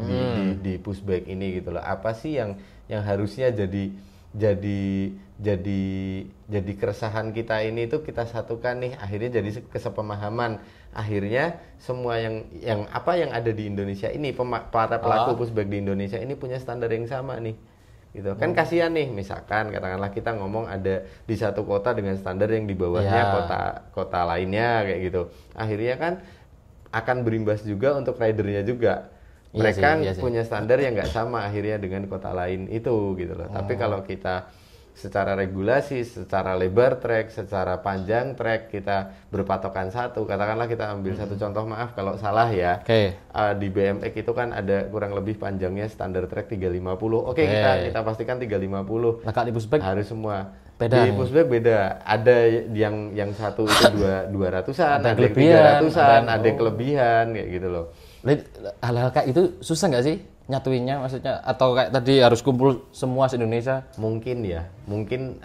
B: di Pushbike ini gitu loh. Apa sih yang harusnya jadi keresahan kita ini itu kita satukan nih, akhirnya jadi kesepemahaman. Akhirnya semua yang ada di Indonesia ini, para pelaku Pushbike di Indonesia ini punya standar yang sama nih. Gitu. Kan kasihan nih, misalkan katakanlah kita ngomong ada di satu kota dengan standar yang di bawahnya kota lainnya kayak gitu. Akhirnya kan akan berimbas juga untuk ridernya juga. Mereka
A: Iya sih.
B: punya standar yang nggak sama akhirnya dengan kota lain itu gitu loh. Tapi kalau kita secara regulasi, secara lebar trek, secara panjang trek kita berpatokan satu. Katakanlah kita ambil satu contoh, maaf kalau salah ya.
A: Oke.
B: Di BMX itu kan ada kurang lebih panjangnya standar trek 350. Oke, kita pastikan 350.
A: Nah, kalau di Pushbike
B: Harus semua.
A: Beda
B: Di
A: nih.
B: Pushbike beda. Ada yang satu itu 200-an,
A: Ada
B: ada yang
A: kelebihan,
B: 300-an,
A: ada-
B: ada yang kelebihan kayak gitu loh.
A: hal-hal kayak itu susah nggak sih nyatuinnya maksudnya atau kayak tadi harus kumpul semua se-Indonesia?
B: Mungkin ya, mungkin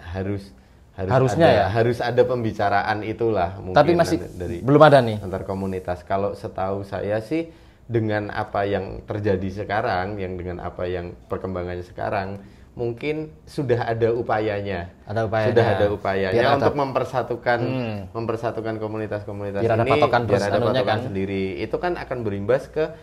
A: Harusnya
B: ada,
A: ya?
B: harus ada pembicaraan itulah mungkin
A: Tapi masih
B: dari
A: belum ada nih.
B: antar komunitas. Kalau setahu saya sih dengan apa yang terjadi sekarang, yang dengan apa yang perkembangannya sekarang, mungkin sudah ada upayanya.
A: Ada upayanya.
B: Sudah ada upayanya
A: Biar ada-
B: untuk mempersatukan komunitas-komunitas
A: Biar ada
B: ini,
A: patokan
B: biar ada
A: anunya
B: patokan
A: kan.
B: sendiri. Itu kan akan berimbas ke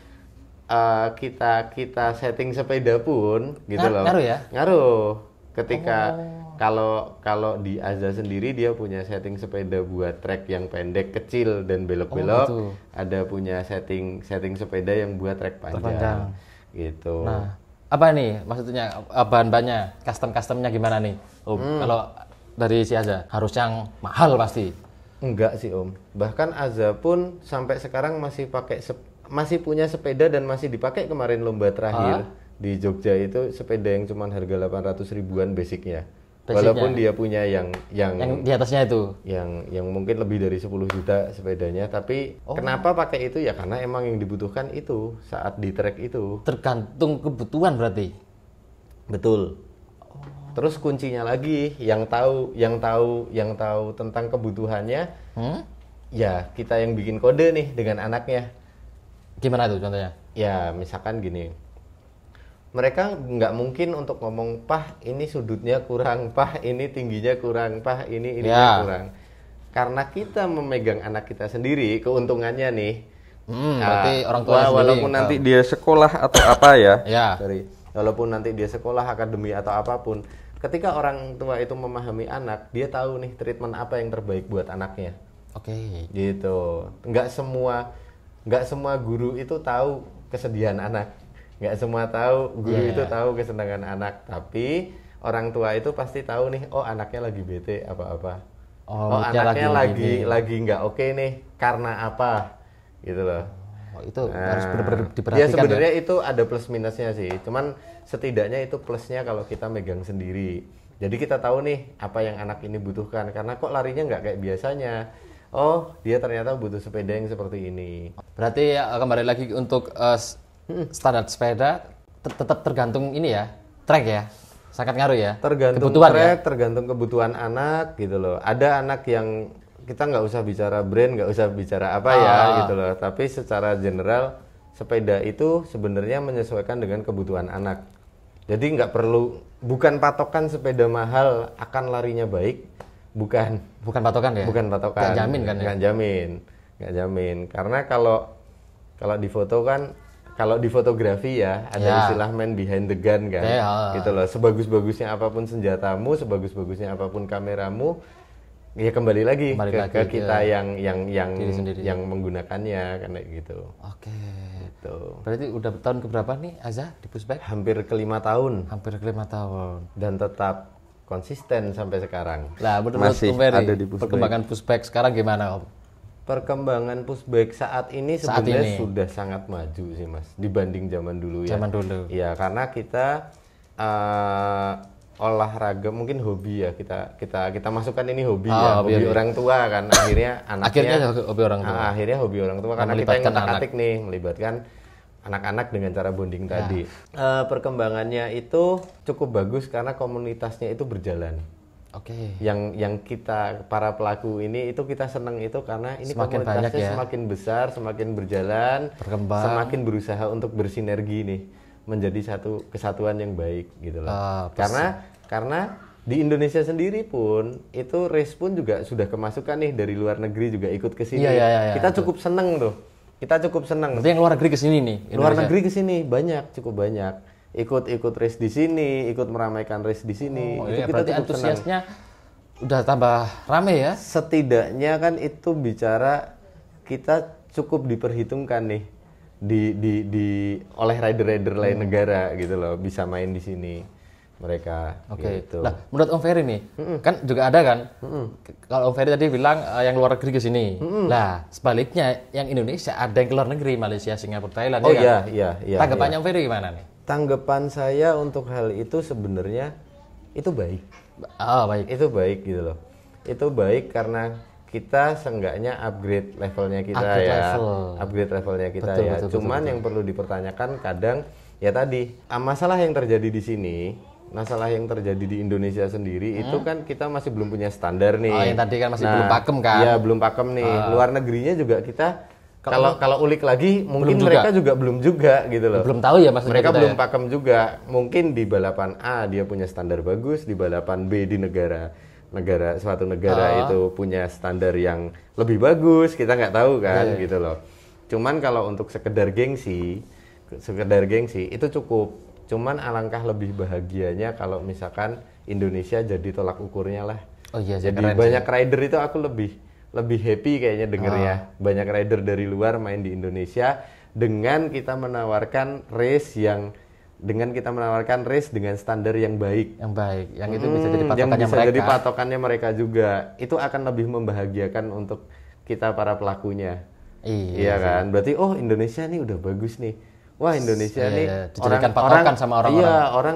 B: kita setting sepeda pun gitu loh.
A: Ngaruh ya?
B: Ngaruh. Ketika kalau di Aza sendiri dia punya setting sepeda buat trek yang pendek kecil dan belok-belok,
A: gitu.
B: ada punya setting sepeda yang buat trek panjang. Gitu.
A: Nah, apa nih maksudnya bahan-bahannya, custom-customnya gimana nih? Kalau dari si Aza harus yang mahal pasti.
B: Enggak sih Om. Bahkan Aza pun sampai sekarang masih punya sepeda dan masih dipakai kemarin lomba terakhir di Jogja itu sepeda yang cuma harga 800 ribuan basicnya. Walaupun dia punya yang
A: Yang di atasnya itu.
B: yang mungkin lebih dari 10 juta sepedanya, tapi kenapa pakai itu ya karena emang yang dibutuhkan itu saat di trek itu.
A: Tergantung kebutuhan berarti.
B: Betul. Terus kuncinya lagi yang tahu tentang kebutuhannya ya kita yang bikin kode nih dengan anaknya.
A: Gimana tuh contohnya?
B: Ya misalkan gini, mereka nggak mungkin untuk ngomong, "Pah, ini sudutnya kurang, pah, ini tingginya kurang, pah, ini kurang." Karena kita memegang anak kita sendiri, keuntungannya nih.
A: Berarti orang tua sendiri.
B: Walaupun nanti dia sekolah atau apa ya.
A: Ya.
B: Walaupun nanti dia sekolah, akademi atau apapun, ketika orang tua itu memahami anak, dia tahu nih treatment apa yang terbaik buat anaknya.
A: Oke.
B: Gitu. Nggak semua guru itu tahu kesedihan anak. Nggak semua guru itu tahu kesenangan anak, tapi orang tua itu pasti tahu nih, oh anaknya lagi bete apa-apa. Oh anaknya lagi nggak oke nih karena apa, gitu loh.
A: Itu harus benar-benar diperhatikan.
B: Ya sebenarnya itu ada plus minusnya sih, cuman setidaknya itu plusnya kalau kita megang sendiri. Jadi kita tahu nih apa yang anak ini butuhkan, karena kok larinya nggak kayak biasanya. Oh dia ternyata butuh sepeda yang seperti ini.
A: Berarti ya, kembali lagi untuk standar sepeda tetap tergantung ini ya, trek ya, sangat ngaruh ya.
B: Tergantung
A: kebutuhan
B: trek,
A: ya.
B: tergantung kebutuhan anak gitu loh. Ada anak yang kita nggak usah bicara brand, nggak usah bicara apa ya gitu loh. Tapi secara general sepeda itu sebenarnya menyesuaikan dengan kebutuhan anak. Jadi nggak perlu, bukan patokan sepeda mahal akan larinya baik, bukan
A: patokan ya.
B: bukan patokan.
A: Nggak jamin kan ya.
B: Nggak jamin. Karena kalau di foto kan, kalau di fotografi ya ada istilah man behind the gun kan, gitu loh. Sebagus-bagusnya apapun senjatamu, sebagus-bagusnya apapun kameramu, ya kembali lagi ke kita yang menggunakannya karena gitu.
A: Oke.
B: Gitu.
A: Berarti udah tahun keberapa nih Aza di Pushbike?
B: Hampir ke 5 tahun
A: Hampir ke 5 tahun.
B: dan tetap konsisten sampai sekarang.
A: Lah menurut
B: Masih
A: Om Ferry,
B: ada di Pushbike.
A: perkembangan Pushbike sekarang gimana Om?
B: Perkembangan pushbike saat ini sebenarnya sudah sangat maju sih Mas dibanding zaman dulu ya.
A: Zaman dulu.
B: Iya, karena kita olahraga mungkin hobi ya, kita masukkan ini hobi hobi orang tua kan, akhirnya anaknya
A: hobi orang tua.
B: Akhirnya hobi orang tua karena kita yang ngotak-atik nih, melibatkan anak-anak dengan cara bonding tadi. Perkembangannya itu cukup bagus karena komunitasnya itu berjalan.
A: Oke.
B: Yang kita para pelaku ini itu kita senang itu karena ini
A: Semakin
B: komunitasnya
A: banyak ya.
B: semakin besar, semakin berjalan,
A: Berkembang.
B: semakin berusaha untuk bersinergi nih menjadi satu kesatuan yang baik gitu loh. Karena di Indonesia sendiri pun itu race pun juga sudah kemasukan nih dari luar negeri juga ikut ke sini. Kita cukup seneng tuh. Kita cukup seneng.
A: Berarti yang luar negeri ke sini nih.
B: Luar negeri ke sini cukup banyak. Ikut race di sini, ikut meramaikan race di sini.
A: Itu kita berarti antusiasnya udah tambah rame ya.
B: Setidaknya kan itu bicara kita cukup diperhitungkan nih oleh rider-rider lain negara gitu loh, bisa main di sini mereka.
A: Oke.
B: Gitu.
A: Nah, menurut Om Ferry nih, kan juga ada kan? Kalau Om Ferry tadi bilang yang luar negeri ke sini. Lah, sebaliknya yang Indonesia ada yang ke luar negeri, Malaysia, Singapura, Thailand.
B: Oh
A: ya
B: iya.
A: Tanggapannya Om Ferry gimana nih?
B: Tanggapan saya untuk hal itu sebenarnya itu baik.
A: Baik.
B: Itu baik gitu loh. Itu baik karena kita seenggaknya upgrade levelnya kita upgrade levelnya kita. Betul. Cuman yang perlu dipertanyakan kadang ya tadi masalah yang terjadi di sini, masalah yang terjadi di Indonesia sendiri itu kan kita masih belum punya standar nih.
A: Oh, yang tadi kan masih belum pakem kan?
B: Iya, belum pakem nih. Luar negerinya juga kita kalau ulik lagi mungkin mereka juga belum juga gitu loh.
A: Belum tahu ya maksudnya
B: mereka
A: kita
B: belum
A: ya?
B: pakem juga. Mungkin di balapan A dia punya standar bagus, di balapan B di suatu negara itu punya standar yang lebih bagus, kita nggak tahu kan gitu loh. Cuman kalau untuk sekedar gengsi itu cukup. Cuman alangkah lebih bahagianya kalau misalkan Indonesia jadi tolak ukurnya lah.
A: Oh iya,
B: jadi banyak rider itu aku lebih happy kayaknya dengernya. Banyak rider dari luar main di Indonesia dengan kita menawarkan race dengan standar yang baik.
A: Yang baik, yang itu bisa jadi
B: Yang
A: patokannya
B: bisa
A: mereka.
B: jadi patokannya mereka juga. Itu akan lebih membahagiakan untuk kita para pelakunya. Iya kan? Berarti Indonesia nih udah bagus nih. Wah, Indonesia nih
A: dijadikan patokan sama orang-orang.
B: Iya, orang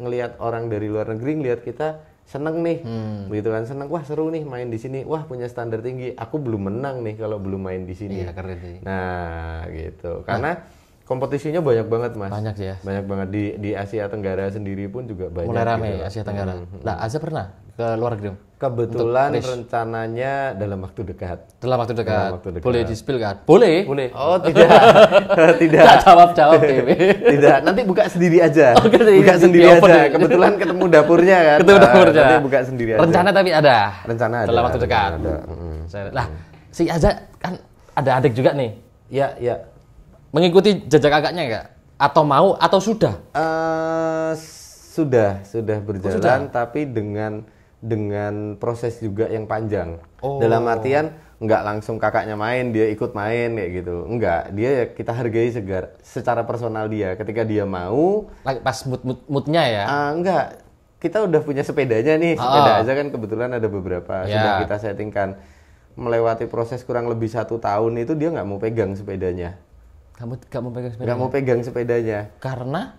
B: ngelihat orang dari luar negeri ngelihat kita seneng nih. Gitu kan, seneng. Wah, seru nih main di sini. Wah, punya standar tinggi. Aku belum menang nih kalau belum main di sini.
A: Iya, keren sih.
B: Nah, gitu. Karena kompetisinya banyak banget, Mas.
A: Banyak sih ya.
B: Banyak banget di Asia Tenggara sendiri pun juga banyak.
A: Mulai rame
B: gitu.
A: Asia Tenggara. Nah, Azza pernah ke luar negeri?
B: Kebetulan rencananya dalam waktu dekat.
A: Dalam waktu dekat.
B: Dalam waktu dekat.
A: Boleh di-spill kan? Boleh.
B: Oh, tidak. Tidak.
A: Nggak jawab Dewi.
B: Tidak, nanti buka sendiri aja.
A: Oke,
B: buka sendiri
A: di open
B: aja.
A: ya.
B: Kebetulan ketemu dapurnya kan.
A: Ketemu dapurnya.
B: Nanti buka sendiri aja.
A: Rencana tapi ada.
B: Rencana ada.
A: Dalam waktu dekat.
B: Ada.
A: Lah, si Azza kan ada adik juga nih.
B: Ya.
A: Mengikuti jejak kakaknya enggak? Atau mau atau sudah?
B: Sudah berjalan tapi dengan proses juga yang panjang. Dalam artian nggak langsung kakaknya main, dia ikut main kayak gitu. Enggak, dia kita hargai secara personal dia. Ketika dia mau,
A: Pas moodnya ya.
B: enggak. Kita udah punya sepedanya nih, sepeda aja kan kebetulan ada beberapa sudah kita settingkan. Melewati proses kurang lebih 1 tahun itu dia nggak mau pegang sepedanya.
A: Kamu nggak mau pegang sepeda?
B: Nggak mau pegang sepedanya.
A: Karena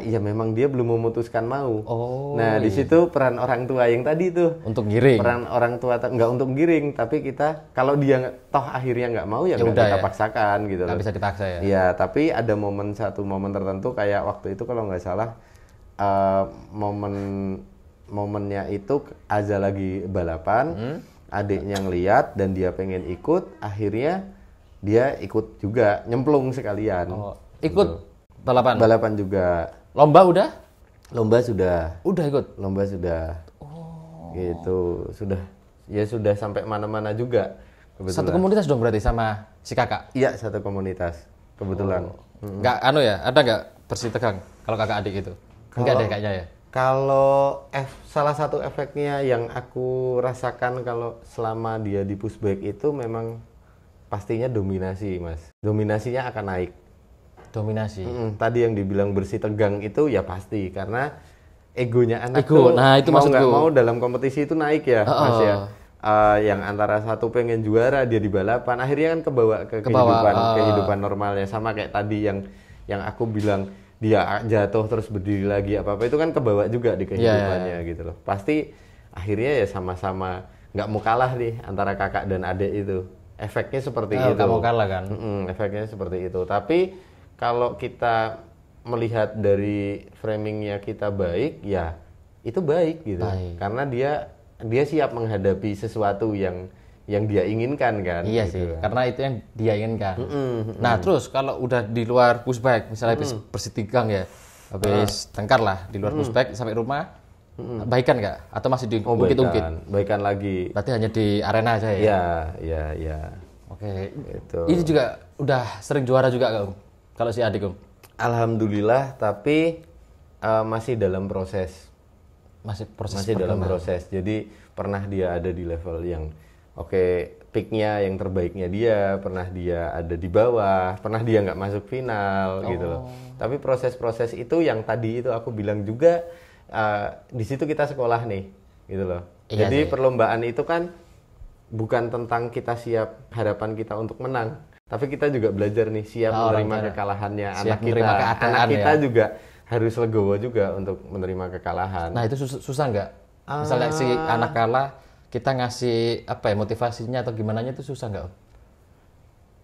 B: Ya memang dia belum memutuskan mau.
A: Oh,
B: Nah di situ peran orang tua yang tadi tuh.
A: untuk giring.
B: Peran orang tua nggak untuk giring, tapi kita kalau dia toh akhirnya nggak mau ya nggak
A: udah
B: kita
A: ya.
B: paksakan gitu.
A: Nggak
B: loh.
A: bisa dipaksa ya.
B: Iya, tapi ada satu momen tertentu kayak waktu itu kalau nggak salah momennya itu Azza lagi balapan, adiknya ngeliat dan dia pengen ikut, akhirnya dia ikut juga nyemplung sekalian.
A: Ikut
B: Gitu.
A: balapan
B: juga.
A: Lomba udah?
B: Lomba sudah.
A: Udah ikut.
B: Lomba sudah. Gitu. Sudah sampai mana-mana juga. Kebetulan.
A: Satu komunitas dong berarti sama si kakak.
B: Iya, satu komunitas. Kebetulan.
A: Nggak ada nggak bersih tegang kalau kakak adik itu? Enggak deh kayaknya ya.
B: Kalau salah satu efeknya yang aku rasakan kalau selama dia di pushback itu memang pastinya dominasi, Mas. Dominasinya akan naik.
A: Dominasi.
B: Tadi yang dibilang bersih tegang itu ya pasti karena egonya anak
A: Ego,
B: tuh
A: nah itu
B: mau
A: maksudku.
B: nggak mau dalam kompetisi itu naik ya, Mas ya. Yang antara satu pengen juara dia di balapan, akhirnya kan kebawa ke kehidupan normalnya sama kayak tadi yang aku bilang dia jatuh terus berdiri lagi apa itu kan kebawa juga di kehidupannya gitu loh. Pasti akhirnya ya sama-sama nggak mau kalah nih antara kakak dan adik itu. Efeknya seperti itu.
A: Nggak mau kalah kan?
B: Efeknya seperti itu. Tapi kalau kita melihat dari framingnya kita baik, ya itu baik gitu. Karena dia siap menghadapi sesuatu yang dia inginkan kan.
A: Iya
B: gitu.
A: sih, karena itu yang dia inginkan. Nah terus kalau udah di luar pushback, misalnya habis bersih tegang ya, habis tengkar lah di luar pushback sampai rumah, baikan nggak? Atau masih diungkit-ungkit?
B: Baikan lagi.
A: Berarti hanya di arena aja ya?
B: Iya.
A: Oke.
B: Gitu.
A: Ini juga udah sering juara juga Om? Kalau si adik Om?
B: Alhamdulillah, tapi masih dalam proses.
A: Masih
B: Dalam proses. Jadi pernah dia ada di level yang peaknya yang terbaiknya dia, pernah dia ada di bawah, pernah dia nggak masuk final gitu loh. Tapi proses-proses itu yang tadi itu aku bilang juga di situ kita sekolah nih, gitu loh.
A: Iya
B: Jadi
A: sih.
B: perlombaan itu kan bukan tentang kita siap harapan kita untuk menang, tapi kita juga belajar nih siap menerima kekalahannya.
A: Siap
B: Anak
A: menerima keadaan
B: anak kita
A: ya.
B: juga harus legowo juga untuk menerima kekalahan.
A: Nah itu susah nggak? Misalnya si anak kalah, kita ngasih apa ya motivasinya atau gimana itu susah nggak Om?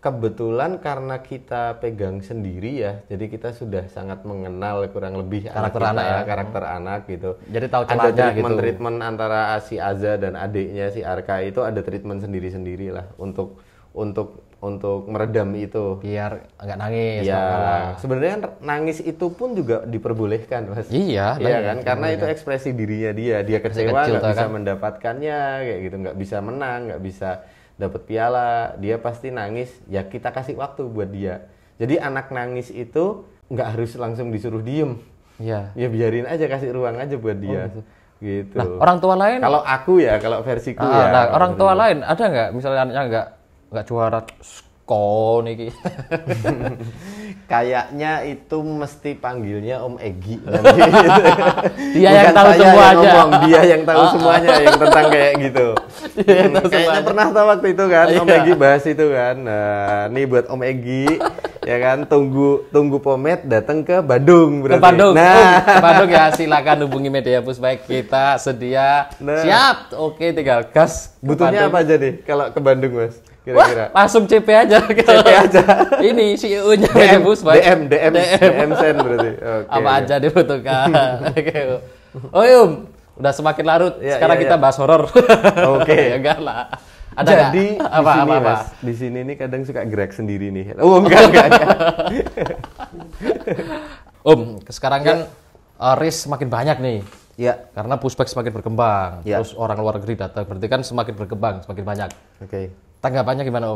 B: kebetulan karena kita pegang sendiri ya, jadi kita sudah sangat mengenal kurang lebih
A: Karakter
B: kita,
A: anak ya.
B: karakter anak gitu.
A: Jadi tahu
B: Ada
A: celahnya gitu.
B: treatment antara si Aza dan adiknya si Arka itu ada treatment sendiri-sendiri lah untuk meredam itu.
A: Biar nggak nangis.
B: Ya,
A: apalah.
B: sebenarnya nangis itu pun juga diperbolehkan, Mas.
A: Iya,
B: Iya
A: nangis.
B: kan, karena itu ekspresi dirinya dia kecewa
A: kecil
B: nggak
A: tuh
B: bisa
A: kan.
B: mendapatkannya kayak gitu, nggak bisa menang, nggak bisa dapat piala, dia pasti nangis. Ya kita kasih waktu buat dia. Jadi anak nangis itu nggak harus langsung disuruh diem,
A: Iya.
B: ya biarin aja, kasih ruang aja buat dia. Gitu.
A: Nah, orang tua lain
B: Kalau aku ya, kalau versiku ya.
A: nah, orang tua lain ada nggak misalnya anaknya nggak juara sko niki.
B: Kayaknya itu mesti panggilnya Om Egi nanti.
A: Dia yang
B: Bukan
A: tahu
B: saya
A: semua
B: yang
A: aja.
B: ngomong, dia yang tahu semuanya yang tentang kayak gitu. Kayaknya pernah tahu waktu itu kan Om
A: Iya.
B: Egi bahas itu kan. Nah, nih buat Om Egi ya kan, tunggu Pomet datang ke Bandung
A: Ke
B: berarti.
A: Bandung.
B: Nah,
A: Ke Bandung ya, silakan hubungi Media Pushbike, kita sedia.
B: Nah.
A: Siap. Oke, tinggal gas. ke
B: butuhnya
A: Bandung.
B: apa aja nih kalau ke Bandung, Mas?
A: Wah,
B: Kira-kira.
A: langsung CP aja.
B: CP aja.
A: Ini CEO-nya Media Pushbike.
B: DM send berarti. Oke.
A: Apa aja dibutuhkan. Oke. Oh, udah semakin larut.
B: Ya,
A: Sekarang
B: ya,
A: kita
B: ya.
A: bahas horor.
B: Oke.
A: Ya enggak lah. Ada
B: Jadi
A: nggak? apa
B: di sini,
A: apa apa.
B: Mas, di sini nih kadang suka gerak sendiri nih. Oh, enggak.
A: Sekarang kan risk makin banyak nih.
B: Ya,
A: Karena pushback semakin berkembang,
B: Ya.
A: terus orang luar negeri datang, berarti kan semakin berkembang, semakin banyak.
B: oke.
A: Tanggapannya gimana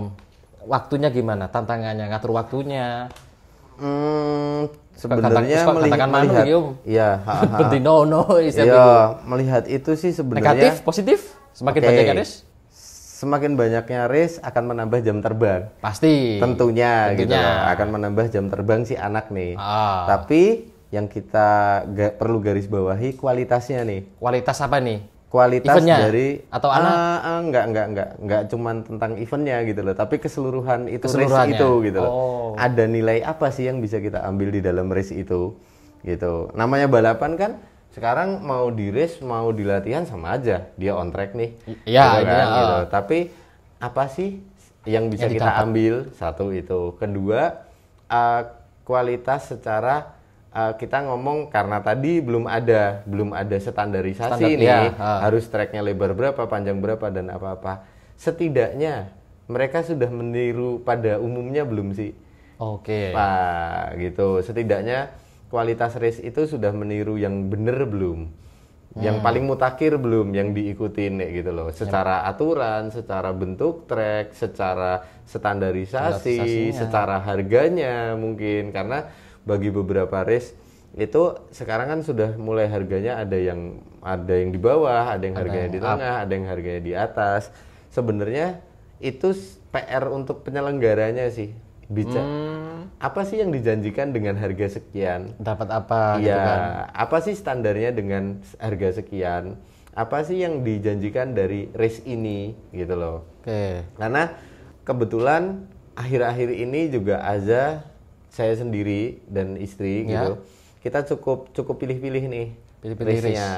A: Waktunya gimana? Tantangannya, ngatur waktunya?
B: Sebenarnya
A: Katakan- katakan manu,
B: melihat,
A: iki, Om.
B: iya,
A: Bentinono,
B: iya, melihat itu sih sebenarnya
A: negatif, positif? Semakin
B: Oke.
A: banyak risk?
B: semakin banyaknya race akan menambah jam terbang.
A: Pasti.
B: Tentunya, gitu
A: Tentunya.
B: loh, akan menambah jam terbang si anak nih.
A: Ah.
B: Tapi yang kita perlu garis bawahi kualitasnya nih.
A: Kualitas apa nih?
B: Kualitas
A: Eventnya?
B: dari
A: Atau anak?
B: enggak cuman tentang eventnya gitu loh, tapi keseluruhan itu race
A: Keseluruhannya.
B: itu gitu loh.
A: Oh.
B: Ada nilai apa sih yang bisa kita ambil di dalam race itu gitu. Namanya balapan kan sekarang mau di race mau di latihan sama aja, dia on track nih.
A: Iya,
B: gitu kan,
A: iya.
B: gitu. Tapi apa sih yang bisa
A: Yang
B: kita
A: didapat.
B: ambil? Satu itu. Kedua, kualitas secara kita ngomong karena tadi belum ada standarisasi
A: Standar,
B: nih,
A: ya,
B: harus tracknya lebar berapa, panjang berapa dan apa-apa. Setidaknya mereka sudah meniru pada umumnya belum sih,
A: Oke.
B: Pak? Gitu. Setidaknya kualitas race itu sudah meniru yang bener belum? Yang paling mutakhir belum yang diikutin kayak gitu loh. Secara aturan, secara bentuk track, secara standarisasi,
A: Standarisasinya.
B: secara harganya mungkin, karena bagi beberapa race itu sekarang kan sudah mulai harganya ada yang di bawah, ada yang harganya
A: yang
B: di tengah, ada yang harganya di atas. Sebenarnya itu PR untuk penyelenggaranya sih. Apa sih yang dijanjikan dengan harga sekian?
A: Dapat apa gitu
B: Iya,
A: kan?
B: apa sih standarnya dengan harga sekian? Apa sih yang dijanjikan dari race ini gitu loh.
A: Oke.
B: Karena kebetulan akhir-akhir ini juga saya sendiri dan istri
A: Ya.
B: gitu. Kita cukup pilih-pilih nih.
A: Pilih-pilih
B: race-nya.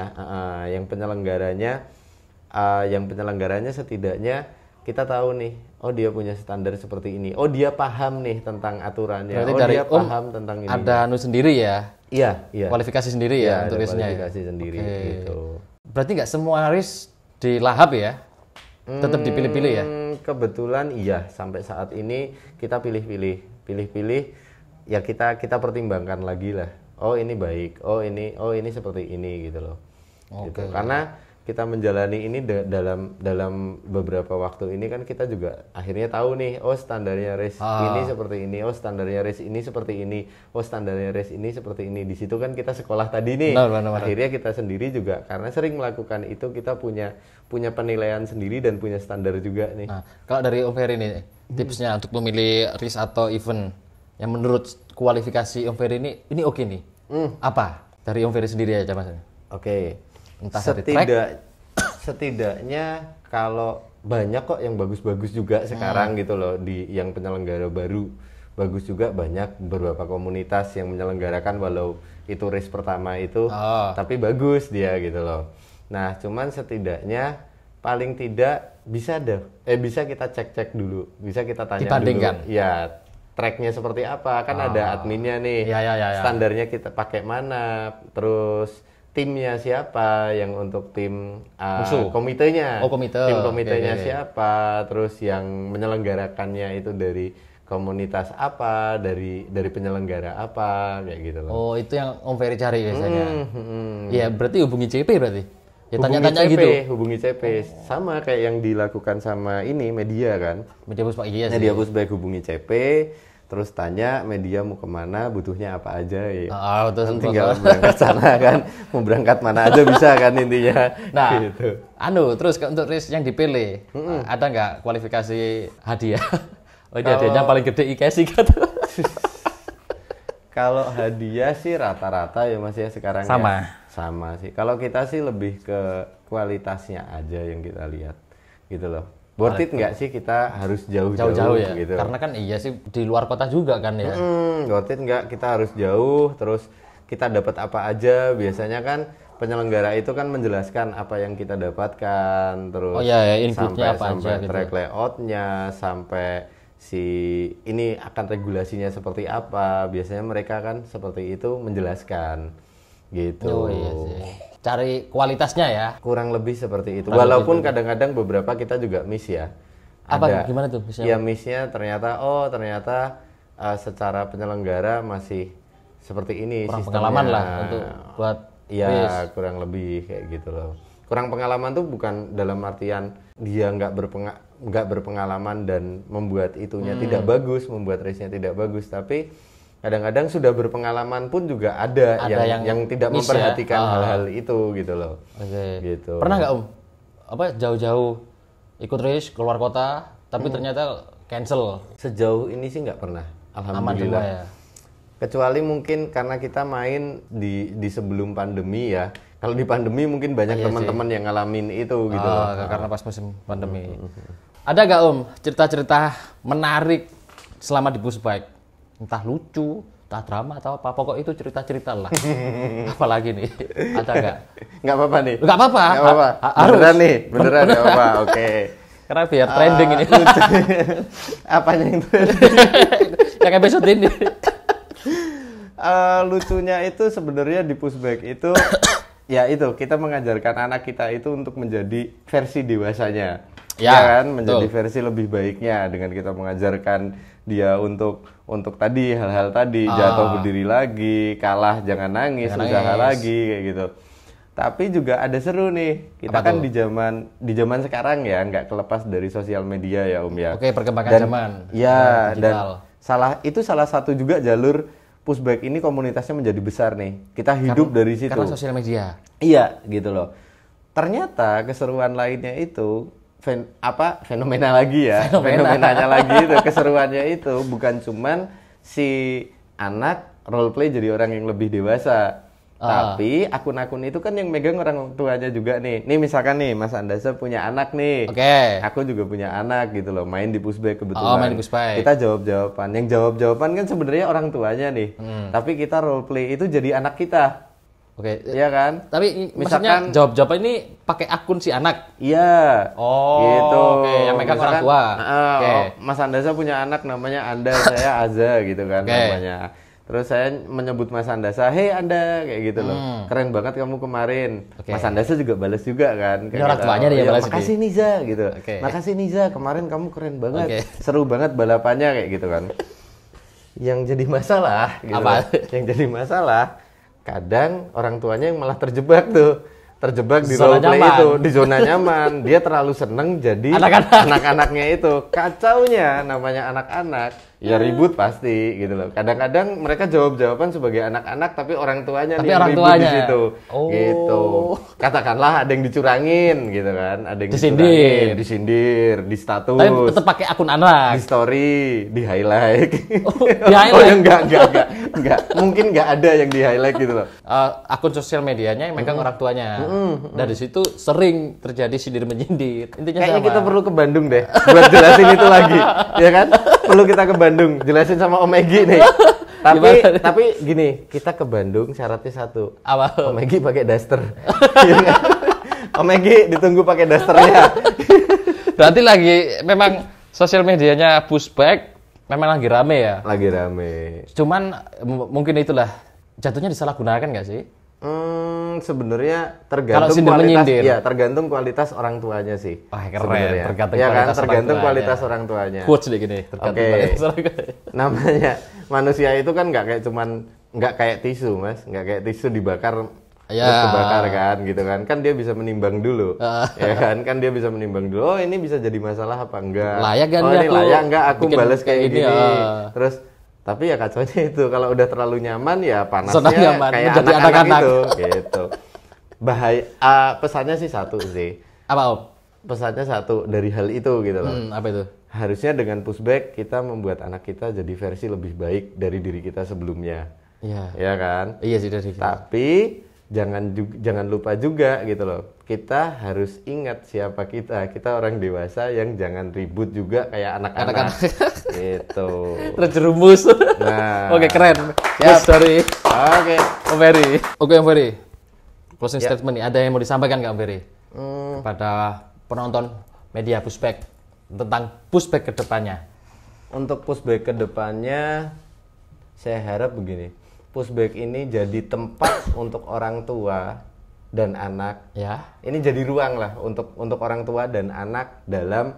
B: Yang penyelenggaranya setidaknya kita tahu nih, oh dia punya standar seperti ini. Oh dia paham nih tentang aturannya.
A: Berarti
B: oh
A: dari
B: dia paham tentang ini.
A: ada sendiri ya?
B: Iya, iya.
A: Kualifikasi sendiri
B: Iya,
A: ya
B: ada
A: untuk race-nya ya?
B: kualifikasi sendiri
A: Oke.
B: gitu.
A: Berarti nggak semua race dilahap ya? Tetap dipilih-pilih ya?
B: Kebetulan iya, sampai saat ini kita pilih-pilih ya kita pertimbangkan lagi lah. Oh ini baik, oh ini seperti ini gitu loh. Gitu. Karena kita menjalani ini dalam beberapa waktu ini kan kita juga akhirnya tahu nih, oh standarnya race ini seperti ini, oh standarnya race ini seperti ini, oh standarnya race ini seperti ini. Di situ kan kita sekolah tadi nih.
A: Benar.
B: Akhirnya kita sendiri juga karena sering melakukan itu, kita punya penilaian sendiri dan punya standar juga nih.
A: Nah, kalau dari Om Ferry ini, tipsnya untuk memilih race atau event yang menurut kualifikasi Om Ferry ini oke nih. Apa? Dari Om Ferry sendiri aja Mas.
B: Oke.
A: Entah dari track.
B: Setidaknya kalau banyak kok yang bagus-bagus juga sekarang gitu loh, di yang penyelenggara baru bagus juga, banyak beberapa komunitas yang menyelenggarakan walau itu race pertama itu tapi bagus dia gitu loh. Nah cuman setidaknya paling tidak bisa kita cek dulu, bisa kita tanya
A: Dibandingkan.
B: dulu. Ya, tracknya seperti apa, kan ada adminnya nih.
A: Ya.
B: Standarnya kita pakai mana, terus timnya siapa, yang untuk tim komitenya.
A: Oh, komite.
B: Tim komitenya
A: Oke.
B: siapa, terus yang menyelenggarakannya itu dari komunitas apa, dari penyelenggara apa, kayak gitu loh.
A: Oh, itu yang Om Ferry cari biasanya.
B: Hmm.
A: Ya, berarti hubungi CP berarti. Ya
B: Hubungi
A: tanya-tanya
B: CP,
A: gitu.
B: hubungi CP. Sama kayak yang dilakukan sama ini media kan.
A: Media Pusbak iya sih.
B: Media Pusbak hubungi CP, terus tanya media mau kemana, butuhnya apa aja ya.
A: Betul.
B: Kan tinggal berangkat sana kan, mau berangkat mana aja bisa kan intinya.
A: Nah,
B: gitu.
A: terus untuk race yang dipilih, ada nggak kualifikasi hadiah? Oh, ini hadiahnya paling gede IKSI kan?
B: Kalau hadiah sih rata-rata ya Mas ya sekarang
A: Sama.
B: ya. Sama sih. Kalau kita sih lebih ke kualitasnya aja yang kita lihat gitu loh. Worth it nggak sih kita harus jauh-jauh
A: Ya,
B: gitu.
A: karena kan iya sih di luar kota juga kan ya.
B: Worth it nggak kita harus jauh, terus kita dapat apa aja. Biasanya kan penyelenggara itu kan menjelaskan apa yang kita dapatkan, terus
A: inputnya apa
B: sampai
A: aja gitu.
B: track layoutnya, sampai ini akan regulasinya seperti apa. Biasanya mereka kan seperti itu menjelaskan gitu.
A: Oh iya sih. Cari kualitasnya ya.
B: Kurang lebih seperti itu. Walaupun kadang-kadang beberapa kita juga miss ya.
A: Apa gimana tuh misalnya?
B: Ya missnya ternyata secara penyelenggara masih seperti ini
A: Kurang
B: sistemnya.
A: pengalaman lah untuk buat
B: ya kurang lebih kayak gitu loh. Kurang pengalaman tuh bukan dalam artian dia nggak berpengalaman dan membuat itunya tidak bagus, membuat race-nya tidak bagus, tapi kadang-kadang sudah berpengalaman pun juga ada yang tidak
A: miss
B: memperhatikan
A: ya?
B: hal-hal itu gitu loh.
A: Oke.
B: Gitu.
A: Pernah nggak Om? Jauh-jauh ikut race keluar kota, tapi ternyata cancel.
B: Sejauh ini sih nggak pernah,
A: Aman
B: alhamdulillah.
A: semua ya.
B: Kecuali mungkin karena kita main di sebelum pandemi ya. Kalau di pandemi mungkin banyak teman-teman yang ngalamin itu gitu loh.
A: Karena pas musim pandemi. Ada nggak Om cerita-cerita menarik selama di Pusbike? Entah lucu, entah drama atau apa. Pokok itu cerita-cerita lah. Apalagi nih? Ada nggak?
B: Nggak apa-apa nih.
A: Nggak apa-apa.
B: Nggak apa-apa.
A: Harus.
B: Beneran nggak apa-apa. Oke.
A: Karena biar trending ini.
B: Apanya yang
A: Yang episode ini.
B: lucunya itu sebenarnya di Pusbike itu ya itu kita mengajarkan anak kita itu untuk menjadi versi dewasanya. Ya kan, menjadi versi lebih baiknya dengan kita mengajarkan dia untuk tadi hal-hal tadi, jatuh berdiri lagi, kalah jangan nangis, usaha lagi kayak gitu. Tapi juga ada seru nih. Kita kan di zaman sekarang ya nggak kelepas dari sosial media ya Om ya.
A: Oke, perkembangan zaman.
B: Ya, dan salah satu juga jalur Pusbike ini komunitasnya menjadi besar nih. Kita hidup dari situ.
A: Karena sosial media.
B: Iya, gitu loh. Ternyata keseruan lainnya itu fenomena lagi ya. Fenomenanya lagi itu, keseruannya itu bukan cuman si anak role play jadi orang yang lebih dewasa. Tapi akun-akun itu kan yang megang orang tuanya juga nih. Nih misalkan nih Mas Andasa punya anak nih.
A: Oke.
B: Aku juga punya anak gitu loh, main di Pusbike kebetulan.
A: Main di Pusbike.
B: Kita jawab-jawaban. Yang jawab-jawaban kan sebenarnya orang tuanya nih. Tapi kita role play itu jadi anak kita.
A: Oke.
B: Iya kan?
A: Tapi
B: Misalkan-
A: maksudnya jawab-jawab ini pakai akun si anak.
B: Iya.
A: Oh,
B: gitu.
A: oke. Yang megang orang tua. Oke.
B: Mas Andasa punya anak namanya Anda, saya Aza gitu kan namanya. Terus saya menyebut Mas Andasa, "Hei Anda," kayak gitu loh. Keren banget kamu kemarin.
A: Oke.
B: Mas Andasa juga balas juga kan.
A: Ini orang tuanya dia balas ini.
B: Makasih Niza gitu.
A: Oke.
B: Makasih Niza, kemarin kamu keren banget.
A: Oke.
B: Seru banget balapannya kayak gitu kan. Yang jadi masalah gitu.
A: Apa?
B: Yang jadi masalah kadang orang tuanya yang malah terjebak di
A: Zona
B: role play
A: nyaman.
B: itu, di zona nyaman. Dia terlalu seneng jadi anak-anaknya itu. Kacaunya namanya anak-anak, ya ribut pasti gitu loh. Kadang-kadang mereka jawab-jawaban sebagai anak-anak tapi orang tuanya nih yang ribut di situ. Gitu. Katakanlah ada yang dicurangin gitu kan, ada yang disindir, di status.
A: Tapi tetap pakai akun anak.
B: Di story, di highlight.
A: Di highlight.
B: Enggak. Mungkin enggak ada yang di highlight gitu loh.
A: Akun sosial medianya yang megang orang tuanya. Dari situ sering terjadi sindir menyindir. Intinya
B: Kayaknya
A: sama.
B: kita perlu ke Bandung deh buat jelasin itu lagi, ya kan? Perlu kita ke Bandung, jelasin sama Om Egi nih. Tapi gini, kita ke Bandung syaratnya satu.
A: Apa?
B: Om Egi pakai daster. Iya kan? Om Egi ditunggu pakai dasternya.
A: Berarti lagi memang sosial medianya Pushback memang lagi rame ya.
B: Lagi rame.
A: Cuman mungkin itulah jatuhnya disalahgunakan nggak sih?
B: Sebenarnya
A: Kalau
B: tergantung
A: sindir-menyindir.
B: kualitas, ya tergantung kualitas orang tuanya sih.
A: Wah, keren.
B: Sebenarnya.
A: Tergantung
B: ya kan,
A: kualitas
B: tergantung
A: orang
B: kualitas
A: tuanya.
B: orang tuanya.
A: Quotes deh gini. Tergantung
B: Oke.
A: kualitas orang tuanya.
B: Namanya manusia itu kan nggak kayak tisu, Mas. Nggak kayak tisu dibakar
A: Ya.
B: terus kebakar kan gitu kan. Kan dia bisa menimbang dulu. Ya kan dia bisa menimbang dulu. Oh, ini bisa jadi masalah apa enggak?
A: Layak kan
B: oh,
A: nih
B: ini
A: aku
B: layak enggak aku
A: bikin
B: balas kayak
A: ini,
B: gini.
A: ya.
B: Terus tapi ya kacaunya itu kalau udah terlalu nyaman ya panasnya
A: Senang nyaman,
B: kayak
A: menjadi
B: anak-anak
A: anak-anak.
B: itu gitu. Bahaya pesannya sih satu sih.
A: Apa Om?
B: Pesannya satu dari hal itu gitu loh.
A: Apa itu?
B: Harusnya dengan Pushback kita membuat anak kita jadi versi lebih baik dari diri kita sebelumnya.
A: Iya.
B: Ya kan?
A: Iya sih dari kita.
B: Tapi jangan lupa juga gitu loh. Kita harus ingat siapa kita. Kita orang dewasa yang jangan ribut juga kayak anak-anak. Gitu.
A: Terjerumus.
B: Nah.
A: Oke, keren.
B: Siap.
A: Sorry.
B: Oke.
A: Om Ferry. Oke, Om Ferry. Closing statement nih. Ada yang mau disampaikan nggak Om Ferry? Kepada penonton media Pushback tentang Pushback ke depannya.
B: Untuk Pushback ke depannya saya harap begini. Pushback ini jadi tempat untuk orang tua dan anak.
A: Ya.
B: Ini jadi ruang lah untuk orang tua dan anak dalam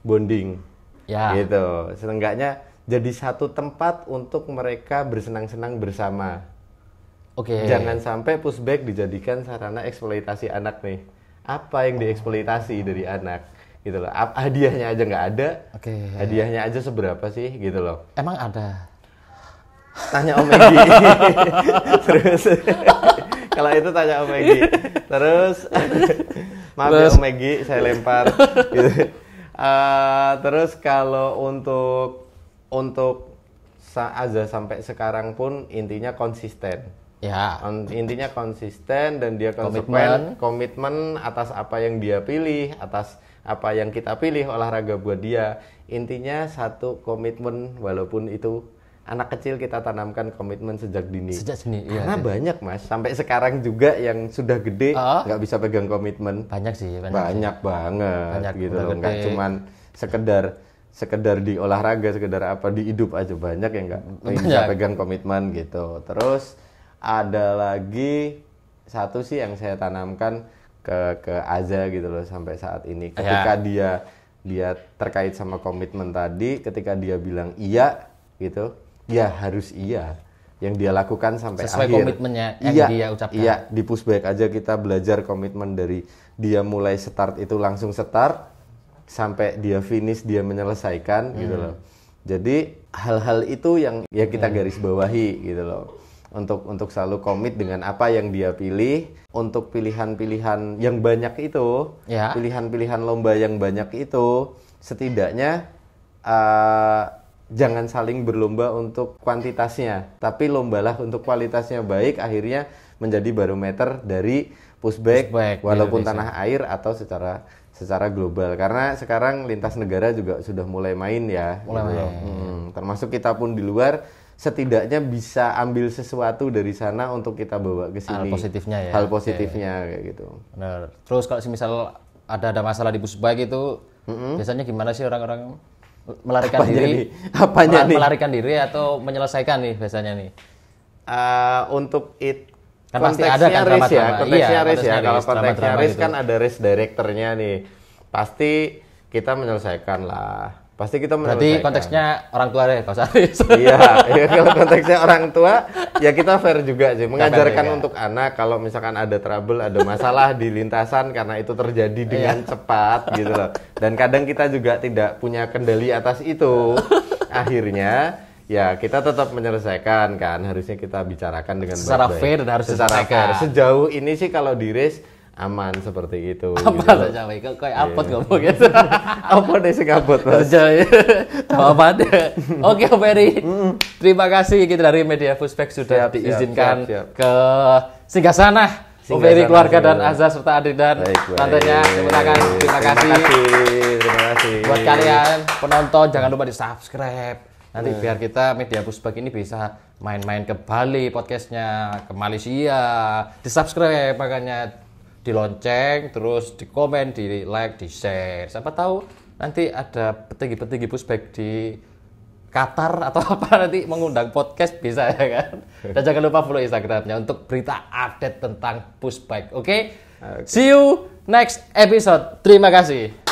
B: bonding.
A: Ya.
B: Gitu. Seenggaknya jadi satu tempat untuk mereka bersenang-senang bersama.
A: Oke.
B: Jangan sampai Pushback dijadikan sarana eksploitasi anak nih. Apa yang dieksploitasi dari anak? Gitu loh. Hadiahnya aja nggak ada.
A: Oke.
B: Hadiahnya aja seberapa sih? Gitu loh.
A: Emang ada.
B: Tanya Om Egi. Terus kalau itu tanya Om Egi. Terus maaf ya Om Egi, saya lempar. Gitu. Terus kalau untuk Azza sampai sekarang pun intinya konsisten.
A: Ya.
B: Intinya konsisten dan dia komitmen atas apa yang dia pilih, atas apa yang kita pilih olahraga buat dia. Intinya satu komitmen walaupun itu anak kecil kita tanamkan komitmen sejak dini.
A: Sejak dini, iya.
B: Karena banyak Mas, sampai sekarang juga yang sudah gede nggak bisa pegang komitmen.
A: Banyak sih,
B: Banyak banget
A: Banyak,
B: gitu
A: udah
B: loh. Nggak
A: gede.
B: cuman sekedar di olahraga, sekedar apa di hidup aja banyak yang nggak bisa pegang komitmen gitu. Terus ada lagi satu sih yang saya tanamkan ke Azza gitu loh sampai saat ini. Ketika dia terkait sama komitmen tadi, ketika dia bilang iya gitu, ya harus iya yang dia lakukan sampai
A: sesuai
B: akhir.
A: komitmennya yang dia ucapkan.
B: Iya, di Pushback aja kita belajar komitmen dari dia mulai start itu langsung start sampai dia finish dia menyelesaikan gitu loh. Jadi hal-hal itu yang ya kita garis bawahi gitu loh. Untuk selalu komit dengan apa yang dia pilih, untuk pilihan-pilihan yang banyak itu, pilihan-pilihan lomba yang banyak itu, setidaknya jangan saling berlomba untuk kuantitasnya, tapi lombalah untuk kualitasnya baik, akhirnya menjadi barometer dari Pushback walaupun tanah air atau secara global. Karena sekarang lintas negara juga sudah mulai main ya, termasuk kita pun di luar, setidaknya bisa ambil sesuatu dari sana untuk kita bawa ke sini.
A: Hal positifnya ya.
B: Hal positifnya kayak gitu.
A: Benar. Terus kalau misal ada masalah di Pushback itu, biasanya gimana sih orang-orang melarikan diri? Melarikan diri atau menyelesaikan nih biasanya nih?
B: Untuk
A: kan pasti ada kan
B: race ya, konteksnya race ya. Kalau
A: race,
B: konteksnya
A: drama-drama
B: race
A: gitu.
B: kan ada race directornya nih. Pasti kita menyelesaikan lah. Pasti kita menyelesaikan.
A: Berarti konteksnya orang tua deh, kalau race.
B: Iya, kalau konteksnya orang tua, ya kita fair juga sih. Mengajarkan untuk anak kalau misalkan ada trouble, ada masalah di lintasan karena itu terjadi dengan cepat gitu loh. Dan kadang kita juga tidak punya kendali atas itu. Akhirnya ya kita tetap menyelesaikan kan, harusnya kita bicarakan dengan
A: secara
B: baik-baik.
A: fair dan harus
B: secara
A: diselesaikan.
B: fair. Sejauh ini sih kalau di race aman seperti itu.
A: Apa saja, kayak apot ngomong gitu.
B: Apa deh sih kapot Mas?
A: Apa deh. Oke, Om Ferry. Terima kasih kita dari Media Pushback sudah diizinkan
B: siap.
A: ke Singgasana. Om Ferry, keluarga dan Azza serta adik dan tantenya. Terima kasih. Buat kalian penonton jangan lupa di-subscribe. Nanti biar kita Media Pushback ini bisa main-main ke Bali podcastnya, ke Malaysia. Di-subscribe makanya di lonceng, terus di komen, di like, di share. Siapa tahu nanti ada petinggi-petinggi Pushback di Qatar atau apa nanti mengundang podcast bisa ya kan. Dan jangan lupa follow Instagramnya untuk berita update tentang Pushback. Oke? See you next episode. Terima kasih.